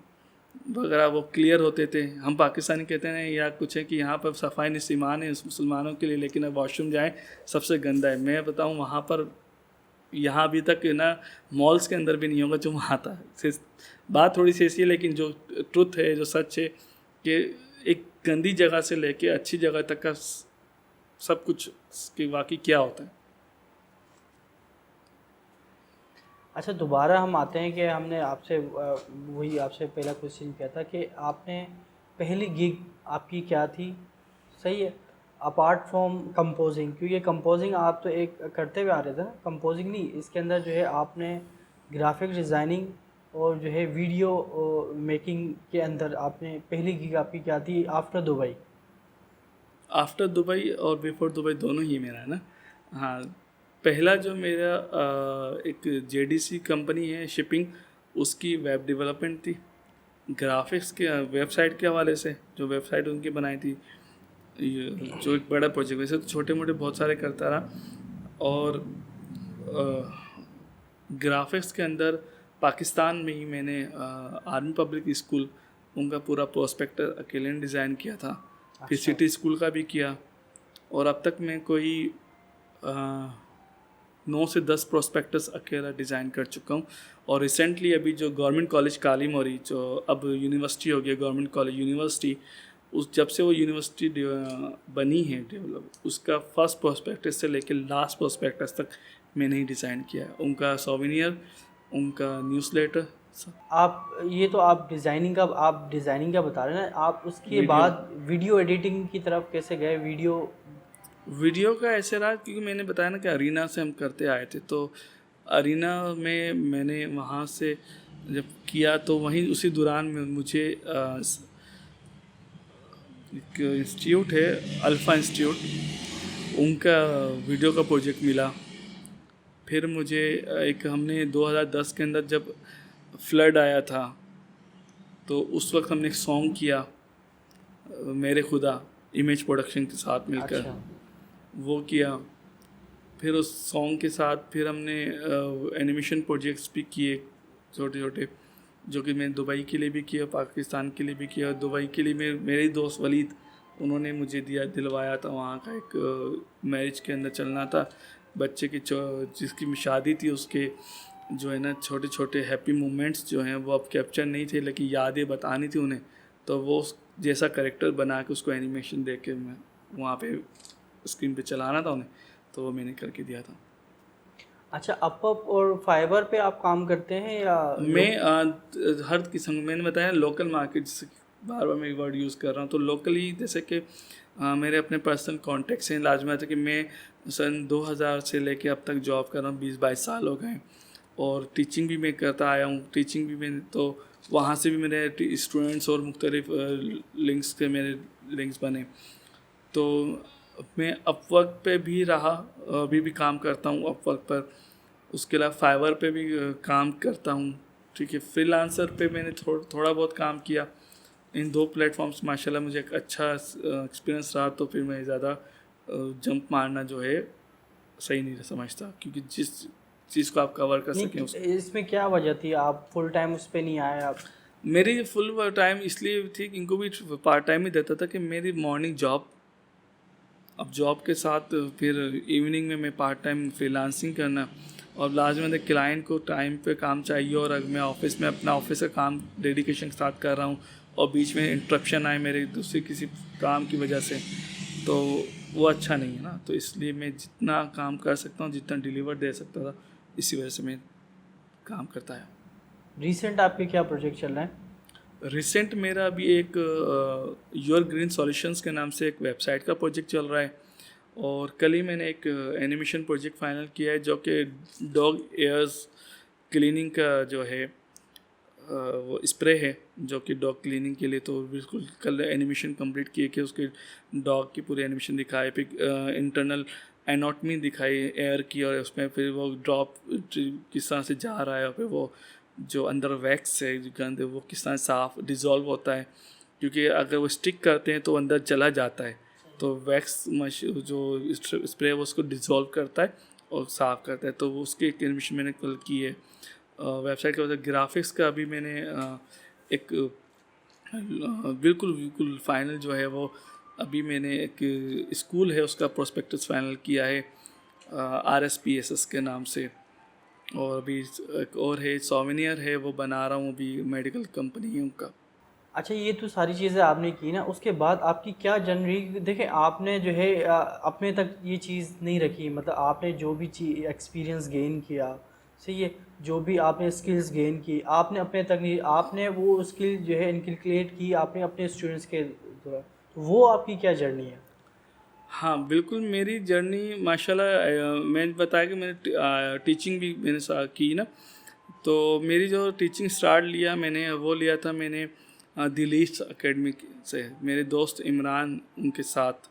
वगैरह वो क्लियर होते थे। हम पाकिस्तानी कहते हैं या कुछ है कि यहाँ पर सफाई नसीमान है मुसलमानों के लिए, लेकिन अब वॉशरूम जाएँ सबसे गंदा है। मैं बताऊँ वहाँ पर, यहाँ अभी तक ना मॉल्स के अंदर भी नहीं होगा जो वहाँ था। बात थोड़ी सी ऐसी है, लेकिन जो ट्रुथ है, जो सच है कि एक गंदी जगह से लेके अच्छी जगह तक का सब कुछ कि वाकई क्या होता है। अच्छा, दोबारा हम आते हैं कि हमने आपसे वही आपसे पहला क्वेश्चन किया था कि आपने पहली गिग आपकी क्या थी, सही है, अपार्ट फ्रॉम कंपोजिंग, क्योंकि कंपोजिंग आप तो एक करते हुए आ रहे थे ना, कंपोजिंग नहीं, इसके अंदर जो है आपने ग्राफिक डिज़ाइनिंग और जो है वीडियो मेकिंग के अंदर आपने पहली गिग आपकी क्या थी आफ्टर दुबई? आफ्टर दुबई और बिफोर दुबई दोनों ही मेरा है ना। हाँ, पहला जो मेरा एक जेडीसी कंपनी है शिपिंग, उसकी वेब डेवलपमेंट थी, ग्राफिक्स के वेबसाइट के हवाले से जो वेबसाइट उनकी बनाई थी, जो एक बड़ा प्रोजेक्ट, वैसे तो छोटे मोटे बहुत सारे करता रहा। और ग्राफिक्स के अंदर पाकिस्तान में ही मैंने आर्मी पब्लिक स्कूल उनका पूरा प्रोस्पेक्टर अकेले ने डिज़ाइन किया था। फिर सिटी स्कूल का भी किया, और अब तक मैं कोई 9 से 10 प्रोस्पेक्टस अकेला डिज़ाइन कर चुका हूँ। और रिसेंटली अभी जो गवर्नमेंट कॉलेज काली मोरी, जो अब यूनिवर्सिटी हो गया गवर्नमेंट कॉलेज यूनिवर्सिटी, उस जब से वो यूनिवर्सिटी बनी है डेवलप, उसका फर्स्ट प्रोस्पेक्टस से लेकर लास्ट प्रोस्पेक्टस तक मैंने ही डिज़ाइन किया है। उनका सोवेनियर, उनका न्यूज़लेटर। आप ये तो आप डिज़ाइनिंग का बता रहे हैं ना, आप उसके बाद वीडियो एडिटिंग की तरफ कैसे गए? वीडियो वीडियो का ऐसे रहा क्योंकि मैंने बताया ना कि अरीना से हम करते आए थे, तो अरीना में मैंने वहाँ से जब किया तो वहीं उसी दौरान में मुझे एक इंस्टीट्यूट है अल्फ़ा इंस्टीट्यूट, उनका वीडियो का प्रोजेक्ट मिला। फिर मुझे एक हमने 2010 के अंदर जब फ्लड आया था तो उस वक्त हमने एक सॉन्ग किया मेरे खुदा, इमेज प्रोडक्शन के साथ मिलकर अच्छा। वो किया। फिर उस सॉन्ग के साथ फिर हमने एनिमेशन प्रोजेक्ट्स भी किए छोटे छोटे, जो कि मैंने दुबई के लिए भी किया, पाकिस्तान के लिए भी किया। दुबई के लिए मेरे ही दोस्त वलीद, उन्होंने मुझे दिलवाया था। वहाँ का एक मैरिज के अंदर चलना था, बच्चे की जिसकी शादी थी उसके जो है ना छोटे छोटे हैप्पी मोमेंट्स जो हैं वो अब कैप्चर नहीं थे, लेकिन यादें बतानी थी उन्हें। तो वो जैसा करेक्टर बना के उसको एनिमेशन दे के मैं वहाँ पे स्क्रीन पे चलाना था उन्हें, तो वो मैंने करके दिया था। अच्छा, अपअप और फाइबर पे आप काम करते हैं या मैं हर किस्म, मैंने बताया लोकल मार्केट, जैसे बार बार मैं वर्ड यूज़ कर रहा हूँ, तो लोकली जैसे कि मेरे अपने पर्सनल कॉन्टेक्ट्स हैं। लाजमी है कि मैं सन 2000 से लेके अब तक जॉब कर रहा हूँ, 20-22 साल हो गए। और टीचिंग भी मैं करता आया हूँ, टीचिंग भी मैं, तो वहाँ से भी मेरे स्टूडेंट्स और मुख्तलिफ लिंक्स के मेरे लिंक्स बने। तो मैं अपवर्क पे भी रहा, अभी भी काम करता हूँ अपवर्क पर। उसके अलावा फाइवर पे भी काम करता हूँ। ठीक है, फ्रीलांसर पे मैंने थोड़ा बहुत काम किया। इन दो प्लेटफॉर्म्स माशाल्लाह मुझे एक अच्छा एक्सपीरियंस रहा, तो फिर मैं ज़्यादा जंप मारना जो है सही नहीं समझता, क्योंकि जिस चीज़ को आप कवर कर सकें नहीं, इसमें क्या वजह थी आप फुल टाइम उस पे नहीं आए आप? मेरी फुल टाइम इसलिए थी कि इनको भी पार्ट टाइम ही देता था कि मेरी मॉर्निंग जॉब, अब जॉब के साथ फिर इवनिंग में मैं पार्ट टाइम फ्रीलांसिंग करना, और लाजमी है क्लाइंट को टाइम पे काम चाहिए, और अगर मैं ऑफिस में अपना ऑफिस का काम डेडिकेशन के साथ कर रहा हूँ और बीच में इंटरप्शन आए मेरे दूसरे किसी काम की वजह से, तो वो अच्छा नहीं है ना। तो इसलिए मैं जितना काम कर सकता हूँ, जितना डिलीवर दे सकता था, इसी वजह से मैं काम करता है। रिसेंट आपके क्या प्रोजेक्ट चल रहे हैं? रिसेंट मेरा अभी एक योर ग्रीन सॉल्यूशंस के नाम से एक वेबसाइट का प्रोजेक्ट चल रहा है, और कल ही मैंने एक एनिमेशन प्रोजेक्ट फाइनल किया है जो कि डॉग एयर्स क्लीनिंग का जो है वो स्प्रे है, जो कि डॉग क्लीनिंग के लिए। तो बिल्कुल कल एनिमेशन कंप्लीट किए कि उसके डॉग की पूरी एनिमेशन दिखाई, फिर इंटरनल एनाटॉमी दिखाई एयर की, और उसमें फिर वो ड्रॉप किस तरह से जा रहा है, और फिर वो जो अंदर वैक्स है जो गंद है वो किस तरह साफ डिज़ोल्व होता है, क्योंकि अगर वो स्टिक करते हैं तो अंदर चला जाता है। तो वैक्स जो स्प्रे है वो उसको डिज़ोल्व करता है और साफ़ करता है। तो वो उसकी एक एनिमेशन मैंने कल की है। वेबसाइट के बाद ग्राफिक्स का भी मैंने एक बिल्कुल बिल्कुल फाइनल जो है वो अभी मैंने एक स्कूल है उसका प्रोस्पेक्टस फाइनल किया है RSPSS के नाम से। और अभी एक और है सोवेनियर है, वो बना रहा हूँ अभी, मेडिकल कंपनी है उनका। अच्छा, ये तो सारी चीज़ें आपने की ना, उसके बाद आपकी क्या जर्नी? देखें, आपने जो है अपने तक ये चीज़ नहीं रखी, मतलब आपने जो भी चीज एक्सपीरियंस गेन किया, सही है, जो भी आपने स्किल्स गेन की आपने अपने तक नहीं, आपने वो स्किल जो है इनकलकेट की आपने अपने स्टूडेंट्स के द्वारा, तो वो आपकी क्या जर्नी है? हाँ बिल्कुल, मेरी जर्नी माशाल्लाह, मैंने बताया कि मैंने टीचिंग भी मैंने की ना। तो मेरी जो टीचिंग स्टार्ट लिया मैंने, वो लिया था मैंने दिल्ली एकेडमी से, मेरे दोस्त इमरान उनके साथ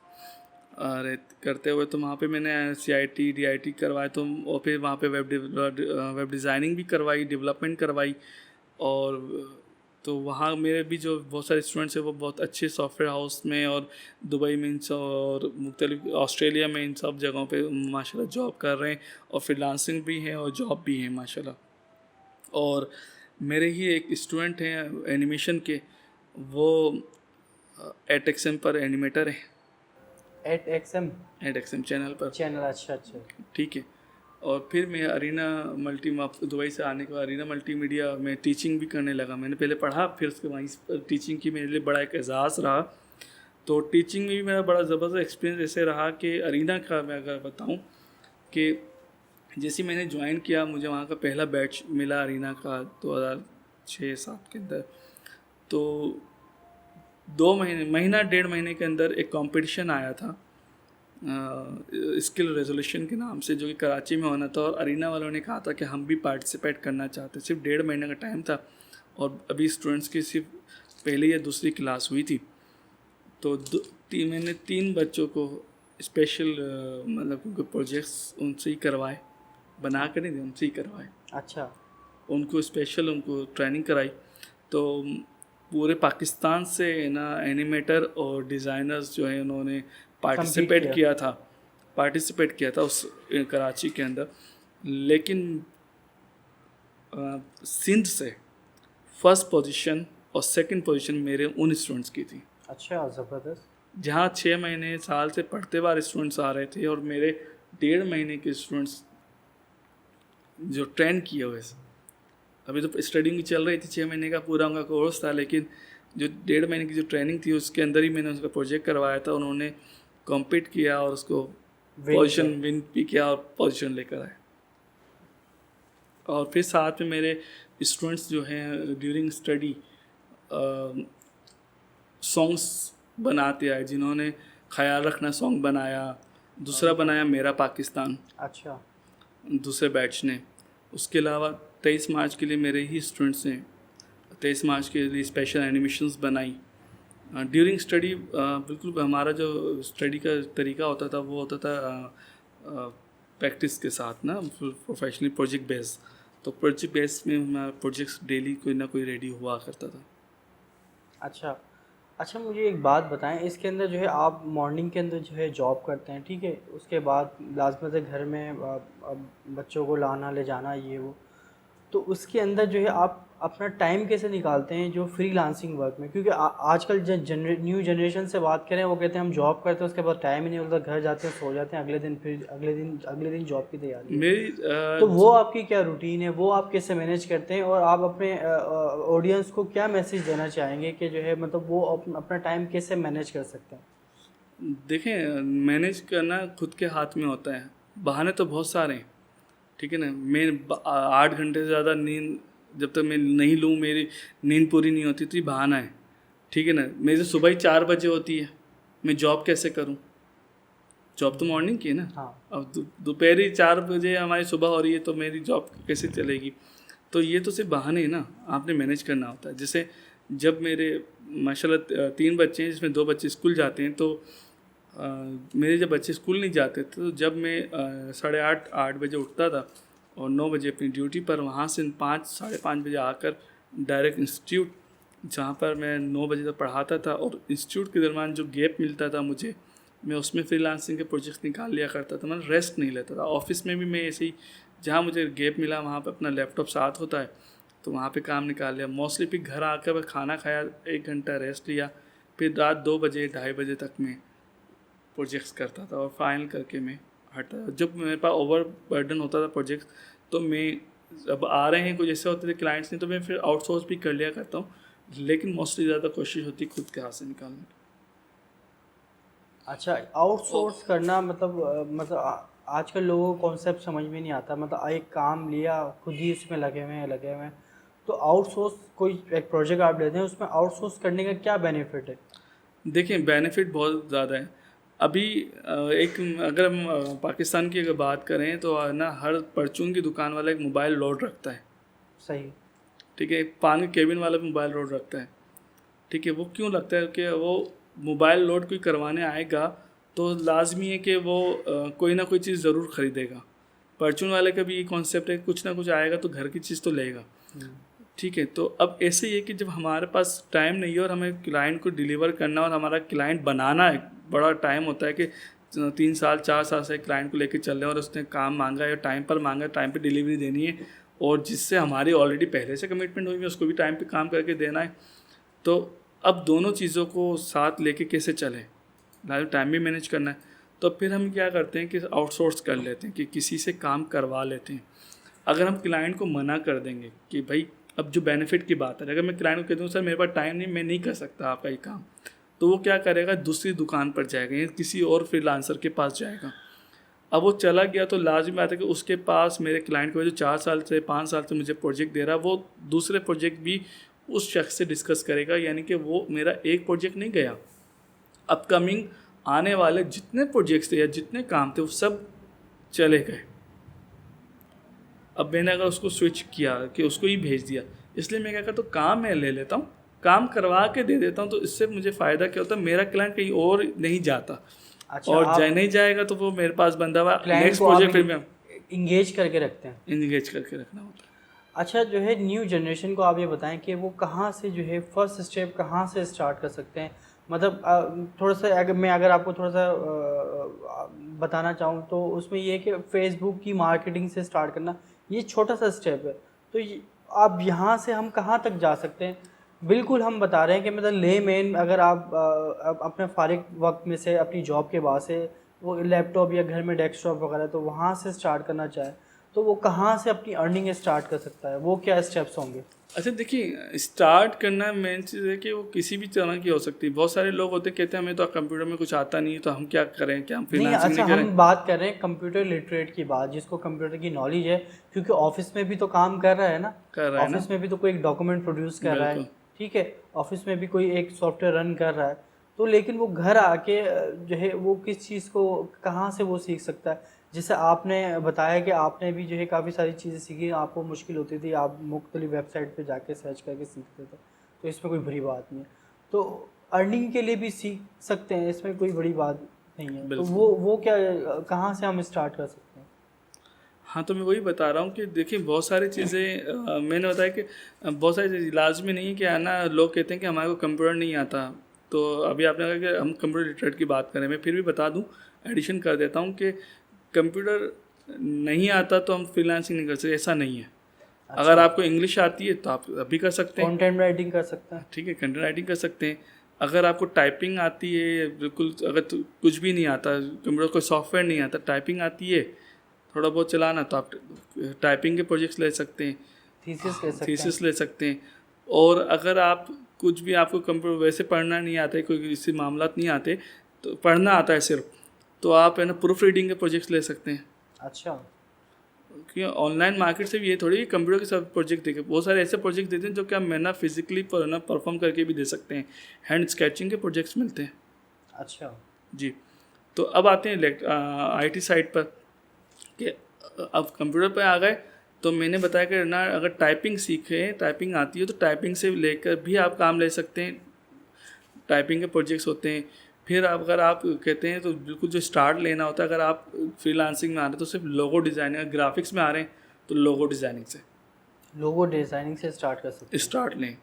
करते हुए। तो वहाँ पे मैंने CIT DIT करवाया, तो और फिर वहाँ पे वेब डिज़ाइनिंग भी करवाई, डेवलपमेंट करवाई। और तो वहाँ मेरे भी जो बहुत सारे स्टूडेंट्स हैं वो बहुत अच्छे सॉफ्टवेयर हाउस में और दुबई में और मुख्तलिफ ऑस्ट्रेलिया में इन सब जगहों पे माशाल्लाह जॉब कर रहे हैं, और फ्रीलांसिंग भी है और जॉब भी है माशाल्लाह। और मेरे ही एक स्टूडेंट हैं एनिमेशन के, वो एटएक्सएम पर एनिमेटर है, एटएक्सएम चैनल पर। चैनल, अच्छा अच्छा। ठीक है। और फिर मैं अरीना दुबई से आने के बाद अरीना मल्टीमीडिया में टीचिंग भी करने लगा। मैंने पहले पढ़ा, फिर उसके वहीं टीचिंग की मेरे लिए बड़ा एक एहसास रहा। तो टीचिंग में भी मेरा बड़ा ज़बरदस्त एक्सपीरियंस ऐसे रहा कि अरीना का मैं अगर बताऊं कि जैसे मैंने ज्वाइन किया, मुझे वहाँ का पहला बैच मिला अरीना का 2006-07 के अंदर। तो 2 महीना 1.5 महीने के अंदर एक कंपटीशन आया था, स्किल रेजोल्यूशन के नाम से, जो कि कराची में होना था, और अरीना वालों ने कहा था कि हम भी पार्टिसिपेट करना चाहते। सिर्फ 1.5 महीने का टाइम था और अभी स्टूडेंट्स की सिर्फ पहली या दूसरी क्लास हुई थी। तो मैंने 3 बच्चों को स्पेशल मतलब उनको प्रोजेक्ट्स उनसे ही करवाए, बना कर नहीं दिए, उनसे ही करवाए। अच्छा। उनको स्पेशल उनको ट्रेनिंग कराई। तो पूरे पाकिस्तान से ना एनिमेटर और डिज़ाइनर्स जो है उन्होंने पार्टिसिपेट किया था उस कराची के अंदर। लेकिन सिंध से फर्स्ट पोजीशन और सेकंड पोजीशन मेरे उन स्टूडेंट्स की थी। अच्छा, ज़बरदस्त। जहाँ 6 महीने साल से पढ़ते बार स्टूडेंट्स आ रहे थे और मेरे 1.5 महीने के स्टूडेंट्स जो ट्रेन किए हुए, अभी तो स्टडी चल रही थी, 6 महीने का पूरा उनका कोर्स था, लेकिन जो 1.5 महीने की जो ट्रेनिंग थी उसके अंदर ही मैंने उसका प्रोजेक्ट करवाया था। उन्होंने कॉम्पीट किया और उसको पोजीशन विन भी किया और पोजीशन लेकर आए। और फिर साथ में मेरे स्टूडेंट्स जो हैं ड्यूरिंग स्टडी सॉन्ग्स बनाते आए, जिन्होंने ख्याल रखना सॉन्ग बनाया, दूसरा बनाया मेरा पाकिस्तान। अच्छा। दूसरे बैच ने। उसके अलावा 23 मार्च के लिए मेरे ही स्टूडेंट्स ने 23 मार्च के लिए स्पेशल एनिमेशंस बनाई ड्यूरिंग स्टडी। बिल्कुल हमारा जो स्टडी का तरीका होता था वो होता था प्रैक्टिस के साथ ना, प्रोफेशनली प्रोजेक्ट बेस। तो प्रोजेक्ट बेस में हमारा प्रोजेक्ट्स डेली कोई ना कोई रेडी हुआ करता था। अच्छा। अच्छा, मुझे एक बात बताएं, इसके अंदर जो है आप मॉर्निंग के अंदर जो है जॉब करते हैं, ठीक है, उसके बाद लाजमत है घर में अब बच्चों को लाना ले जाना ये वो, तो उसके अंदर जो है आप अपना टाइम कैसे निकालते हैं जो फ्रीलांसिंग वर्क में? क्योंकि आजकल न्यू जनरेशन से बात करें, वो कहते हैं हम जॉब करते हैं उसके बाद टाइम ही नहीं मिलता, घर जाते हैं सो जाते हैं, अगले दिन फिर अगले दिन जॉब की तैयारी है। मेरी तो वो आपकी क्या रूटीन है, वो आप कैसे मैनेज करते हैं, और आप अपने ऑडियंस को क्या मैसेज देना चाहेंगे कि जो है मतलब वो अपना टाइम कैसे मैनेज कर सकते हैं? देखें, मैनेज करना खुद के हाथ में होता है। बहाने तो बहुत सारे हैं, ठीक है ना। मैं 8 घंटे से ज़्यादा नींद जब तक मैं नहीं लूँ, मेरी नींद पूरी नहीं होती तो ये बहाना है, ठीक है ना। मेरी सुबह ही 4 बजे होती है, मैं जॉब कैसे करूँ? जॉब तो मॉर्निंग की है ना। हाँ। अब दोपहर 4 बजे हमारी सुबह हो रही है तो मेरी जॉब कैसे चलेगी? तो ये तो सिर्फ बहाने हैं ना, आपने मैनेज करना होता है। जैसे जब मेरे माशाल्लाह 3 बच्चे हैं जिसमें 2 बच्चे स्कूल जाते हैं, तो मेरे जब बच्चे स्कूल नहीं जाते थे तो जब मैं 8:30 बजे उठता था और 9 बजे अपनी ड्यूटी पर, वहाँ से 5 साढ़े 5 बजे आकर डायरेक्ट इंस्टीट्यूट, जहाँ पर मैं 9 बजे तक पढ़ाता था, और इंस्टीट्यूट के दरमियान जो गैप मिलता था मुझे, मैं उसमें फ्रीलांसिंग के प्रोजेक्ट्स निकाल लिया करता था। मैं रेस्ट नहीं लेता था। ऑफिस में भी मैं ऐसे ही, जहाँ मुझे गैप मिला वहाँ पर अपना लैपटॉप साथ होता है तो वहाँ पे काम निकाल लिया मोस्टली। फिर घर आकर मैं खाना खाया, 1 घंटा रेस्ट लिया, फिर रात 2 बजे 2:30 बजे तक मैं प्रोजेक्ट्स करता था और फाइनल करके मैं हटता था। जब मेरे पास ओवर बर्डन होता था प्रोजेक्ट्स, तो मैं अब आ रहे हैं कुछ ऐसे होते थे क्लाइंट्स नहीं, तो मैं फिर आउटसोर्स भी कर लिया करता हूँ, लेकिन मोस्टली ज़्यादा कोशिश होती है खुद के हाथ से निकालने की। अच्छा, आउटसोर्स करना मतलब आजकल लोगों को कॉन्सेप्ट समझ में नहीं आता, मतलब एक काम लिया खुद ही उसमें लगे हुए हैं। तो आउटसोर्स कोई एक प्रोजेक्ट आप लेते हैं उसमें आउटसोर्स करने का क्या बेनिफिट है? देखिए, बेनिफिट बहुत ज़्यादा है। अभी एक अगर हम पाकिस्तान की अगर बात करें तो ना हर परचून की दुकान वाला एक मोबाइल लोड रखता है, सही। ठीक है। पान केबिन वाला भी मोबाइल लोड रखता है, ठीक है। वो क्यों लगता है कि वो मोबाइल लोड कोई करवाने आएगा तो लाजमी है कि वो कोई ना कोई चीज़ ज़रूर ख़रीदेगा। परचून वाले का भी ये कॉन्सेप्ट है, कुछ ना कुछ आएगा तो घर की चीज़ तो लेगा, ठीक है। तो अब ऐसे ही है कि जब हमारे पास टाइम नहीं है और हमें क्लाइंट को डिलीवर करना और हमारा क्लाइंट बनाना एक बड़ा टाइम होता है कि 3 साल 4 साल से क्लाइंट को लेकर चल रहे हैं और उसने काम मांगा है, टाइम पर मांगा है, टाइम पे डिलीवरी देनी है, और जिससे हमारी ऑलरेडी पहले से कमिटमेंट हुई है उसको भी टाइम पे काम करके देना है। तो अब दोनों चीज़ों को साथ लेके कैसे चलें, टाइम भी मैनेज करना है। तो फिर हम क्या करते हैं कि आउटसोर्स कर लेते हैं, कि किसी से काम करवा लेते हैं। अगर हम क्लाइंट को मना कर देंगे कि भाई, अब जो बेनिफिट की बात है, अगर मैं क्लाइंट को कह दूँ सर मेरे पास टाइम नहीं, मैं नहीं कर सकता आपका ये काम, तो वो क्या करेगा, दूसरी दुकान पर जाएगा या किसी और फ्रीलांसर के पास जाएगा। अब वो चला गया तो लाजमी बात है कि उसके पास मेरे क्लाइंट को जो 4 साल से 5 साल से मुझे प्रोजेक्ट दे रहा है, वो दूसरे प्रोजेक्ट भी उस शख्स से डिस्कस करेगा, यानी कि वो मेरा एक प्रोजेक्ट नहीं गया, अपकमिंग आने वाले जितने प्रोजेक्ट्स थे या जितने काम थे वो सब चले गए। अब मैंने अगर उसको स्विच किया कि उसको ही भेज दिया, इसलिए मैं क्या करता हूँ, काम मैं ले लेता हूँ, काम करवा के दे देता हूँ। तो इससे मुझे फ़ायदा क्या होता है, मेरा क्लाइंट कहीं और नहीं जाता। अच्छा, और नहीं जाएगा तो वो मेरे पास बंदा हुआ क्लाइंट नेक्स्ट को प्रोजेक्ट फिर मैं इंगेज करके रखते हैं। इंगेज करके रखना होता है। अच्छा, जो है न्यू जनरेशन को आप ये बताएं कि वो कहाँ से जो है फर्स्ट स्टेप कहाँ से स्टार्ट कर सकते हैं। मतलब थोड़ा सा अगर आपको थोड़ा सा बताना चाहूँ तो उसमें ये है कि फेसबुक की मार्केटिंग से स्टार्ट करना ये छोटा सा स्टेप है। तो आप यहाँ से हम कहाँ तक जा सकते हैं। बिल्कुल हम बता रहे हैं कि मतलब ले मेन अगर आप अपने फारिग वक्त में से अपनी जॉब के बाद से वो लैपटॉप या घर में डेस्कटॉप वगैरह तो वहाँ से स्टार्ट करना चाहे तो वो कहाँ से अपनी अर्निंग स्टार्ट कर सकता है, वो क्या स्टेप्स होंगे। अच्छा देखिए, स्टार्ट करना मेन चीज़ है कि वो किसी भी तरह की हो सकती है। बहुत सारे लोग होते कहते हैं हमें तो कंप्यूटर में कुछ आता नहीं है तो हम क्या करें, क्या हम फ्रीलांसिंग नहीं करें। हम बात कर रहे हैं कंप्यूटर लिटरेट की बात, जिसको कंप्यूटर की नॉलेज है, क्योंकि ऑफिस में भी तो काम कर रहा है ना, ऑफिस में भी तो कोई एक डॉक्यूमेंट प्रोड्यूस कर रहा है, ठीक है, ऑफिस में भी कोई एक सॉफ्टवेयर रन कर रहा है। तो लेकिन वो घर आके जो है वो किस चीज़ को कहाँ से वो सीख सकता है। जैसे आपने बताया कि आपने भी जो है काफ़ी सारी चीज़ें सीखी, आपको मुश्किल होती थी, आप मुख्तलिफ वेबसाइट पे जाके सर्च करके सीखते थे, तो इसमें कोई बड़ी बात नहीं है। तो अर्निंग के लिए भी सीख सकते हैं, इसमें कोई बड़ी बात नहीं है। तो वो क्या कहाँ से हम स्टार्ट कर सकते हैं। हाँ, तो मैं वही बता रहा हूँ कि देखिए बहुत सारी चीज़ें मैंने बताया कि बहुत सारी चीज़ें लाजमी नहीं है कि आना। लोग कहते हैं कि हमारे को कंप्यूटर नहीं आता, तो अभी आपने कहा कि हम कंप्यूटर लिटरेट की बात करें, मैं फिर भी बता दूँ, एडिशन कर देता हूँ कि कंप्यूटर नहीं आता तो हम फ्रीलांसिंग नहीं कर सकते, ऐसा नहीं है। अच्छा। अगर आपको इंग्लिश आती है तो आप अभी कर सकते हैं, कंटेंट राइटिंग कर सकते हैं, ठीक है, कंटेंट राइटिंग कर सकते हैं। अगर आपको टाइपिंग आती है, बिल्कुल अगर कुछ भी नहीं आता, कंप्यूटर कोई सॉफ्टवेयर नहीं आता, टाइपिंग आती है थोड़ा बहुत चलाना, तो आप टाइपिंग के प्रोजेक्ट्स ले सकते हैं, थीसिस ले सकते हैं। और अगर आप कुछ भी आपको कंप्यूटर वैसे पढ़ना नहीं आता है, कोई इससे मामला नहीं आते, तो पढ़ना आता है सिर्फ, तो आप है ना प्रूफ रीडिंग के प्रोजेक्ट्स ले सकते हैं। अच्छा, क्योंकि ऑनलाइन मार्केट से भी ये थोड़ी कंप्यूटर के साथ प्रोजेक्ट देखे, बहुत सारे ऐसे प्रोजेक्ट देते हैं जो कि आप मैं ना फिजिकली परफॉर्म करके भी दे सकते हैं। हैंड स्केचिंग के प्रोजेक्ट्स मिलते हैं। अच्छा जी, तो अब आते हैं IT साइड पर कि अब कंप्यूटर पर आ गए। तो मैंने बताया कि ना अगर टाइपिंग सीखे, टाइपिंग आती है तो टाइपिंग से लेकर भी आप काम ले सकते हैं, टाइपिंग के प्रोजेक्ट्स होते हैं। फिर अगर आप कहते हैं तो बिल्कुल जो स्टार्ट लेना होता है, अगर आप फ्रीलांसिंग में आ रहे हैं तो सिर्फ लोगो डिज़ाइनिंग, ग्राफिक्स में आ रहे हैं तो लोगो डिज़ाइनिंग से स्टार्ट लें,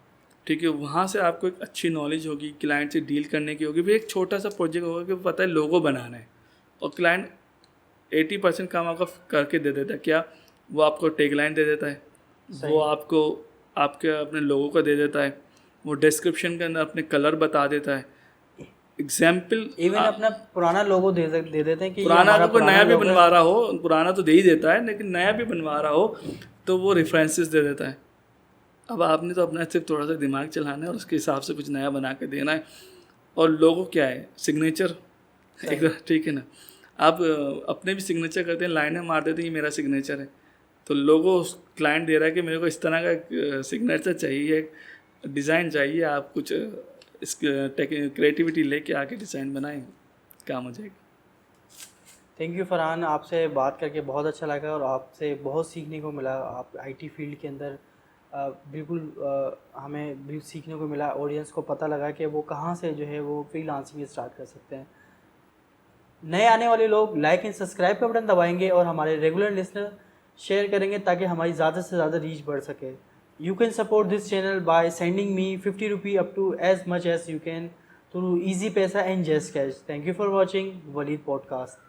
ठीक है। वहाँ से आपको एक अच्छी नॉलेज होगी, क्लाइंट से डील करने की होगी। फिर एक छोटा सा प्रोजेक्ट होगा कि पता है लोगो बनाना है, और क्लाइंट 80% काम आपका करके दे देता है। क्या वो आपको टैगलाइन दे देता है, वो आपको आपके अपने लोगों का दे देता है, वो डिस्क्रिप्शन के अंदर अपने कलर बता देता है। एग्जाम्पल इवन अपना पुराना लोगो दे देते हैं कि पुराना अगर कोई नया भी बनवा रहा हो, पुराना तो दे ही देता है, लेकिन नया भी बनवा रहा हो तो वो रेफरेंसेस दे देता है। अब आपने तो अपना सिर्फ थोड़ा सा दिमाग चलाना है और उसके हिसाब से कुछ नया बना के देना है। और लोगो क्या है, सिग्नेचर, ठीक है ना। आप अपने भी सिग्नेचर करते हैं, लाइनें मार देते हैं, ये मेरा सिग्नेचर है। तो लोगो क्लाइंट दे रहा है कि मेरे को इस तरह का सिग्नेचर चाहिए, डिज़ाइन चाहिए, आप कुछ इस क्रिएटिविटी लेके आके डिज़ाइन बनाएं, काम हो जाएगा। थैंक यू फरहान, आपसे बात करके बहुत अच्छा लगा और आपसे बहुत सीखने को मिला। आप IT फील्ड के अंदर बिल्कुल हमें भी सीखने को मिला, ऑडियंस को पता लगा कि वो कहाँ से जो है वो फ्रीलांसिंग स्टार्ट कर सकते हैं। नए आने वाले लोग लाइक एंड सब्सक्राइब का बटन दबाएंगे और हमारे रेगुलर लिसनर शेयर करेंगे ताकि हमारी ज़्यादा से ज़्यादा रीच बढ़ सके। You can support this channel by sending me 50 rupee up to as much as you can through Easy Paisa and Just Cash. Thank you for watching Waleed Podcast.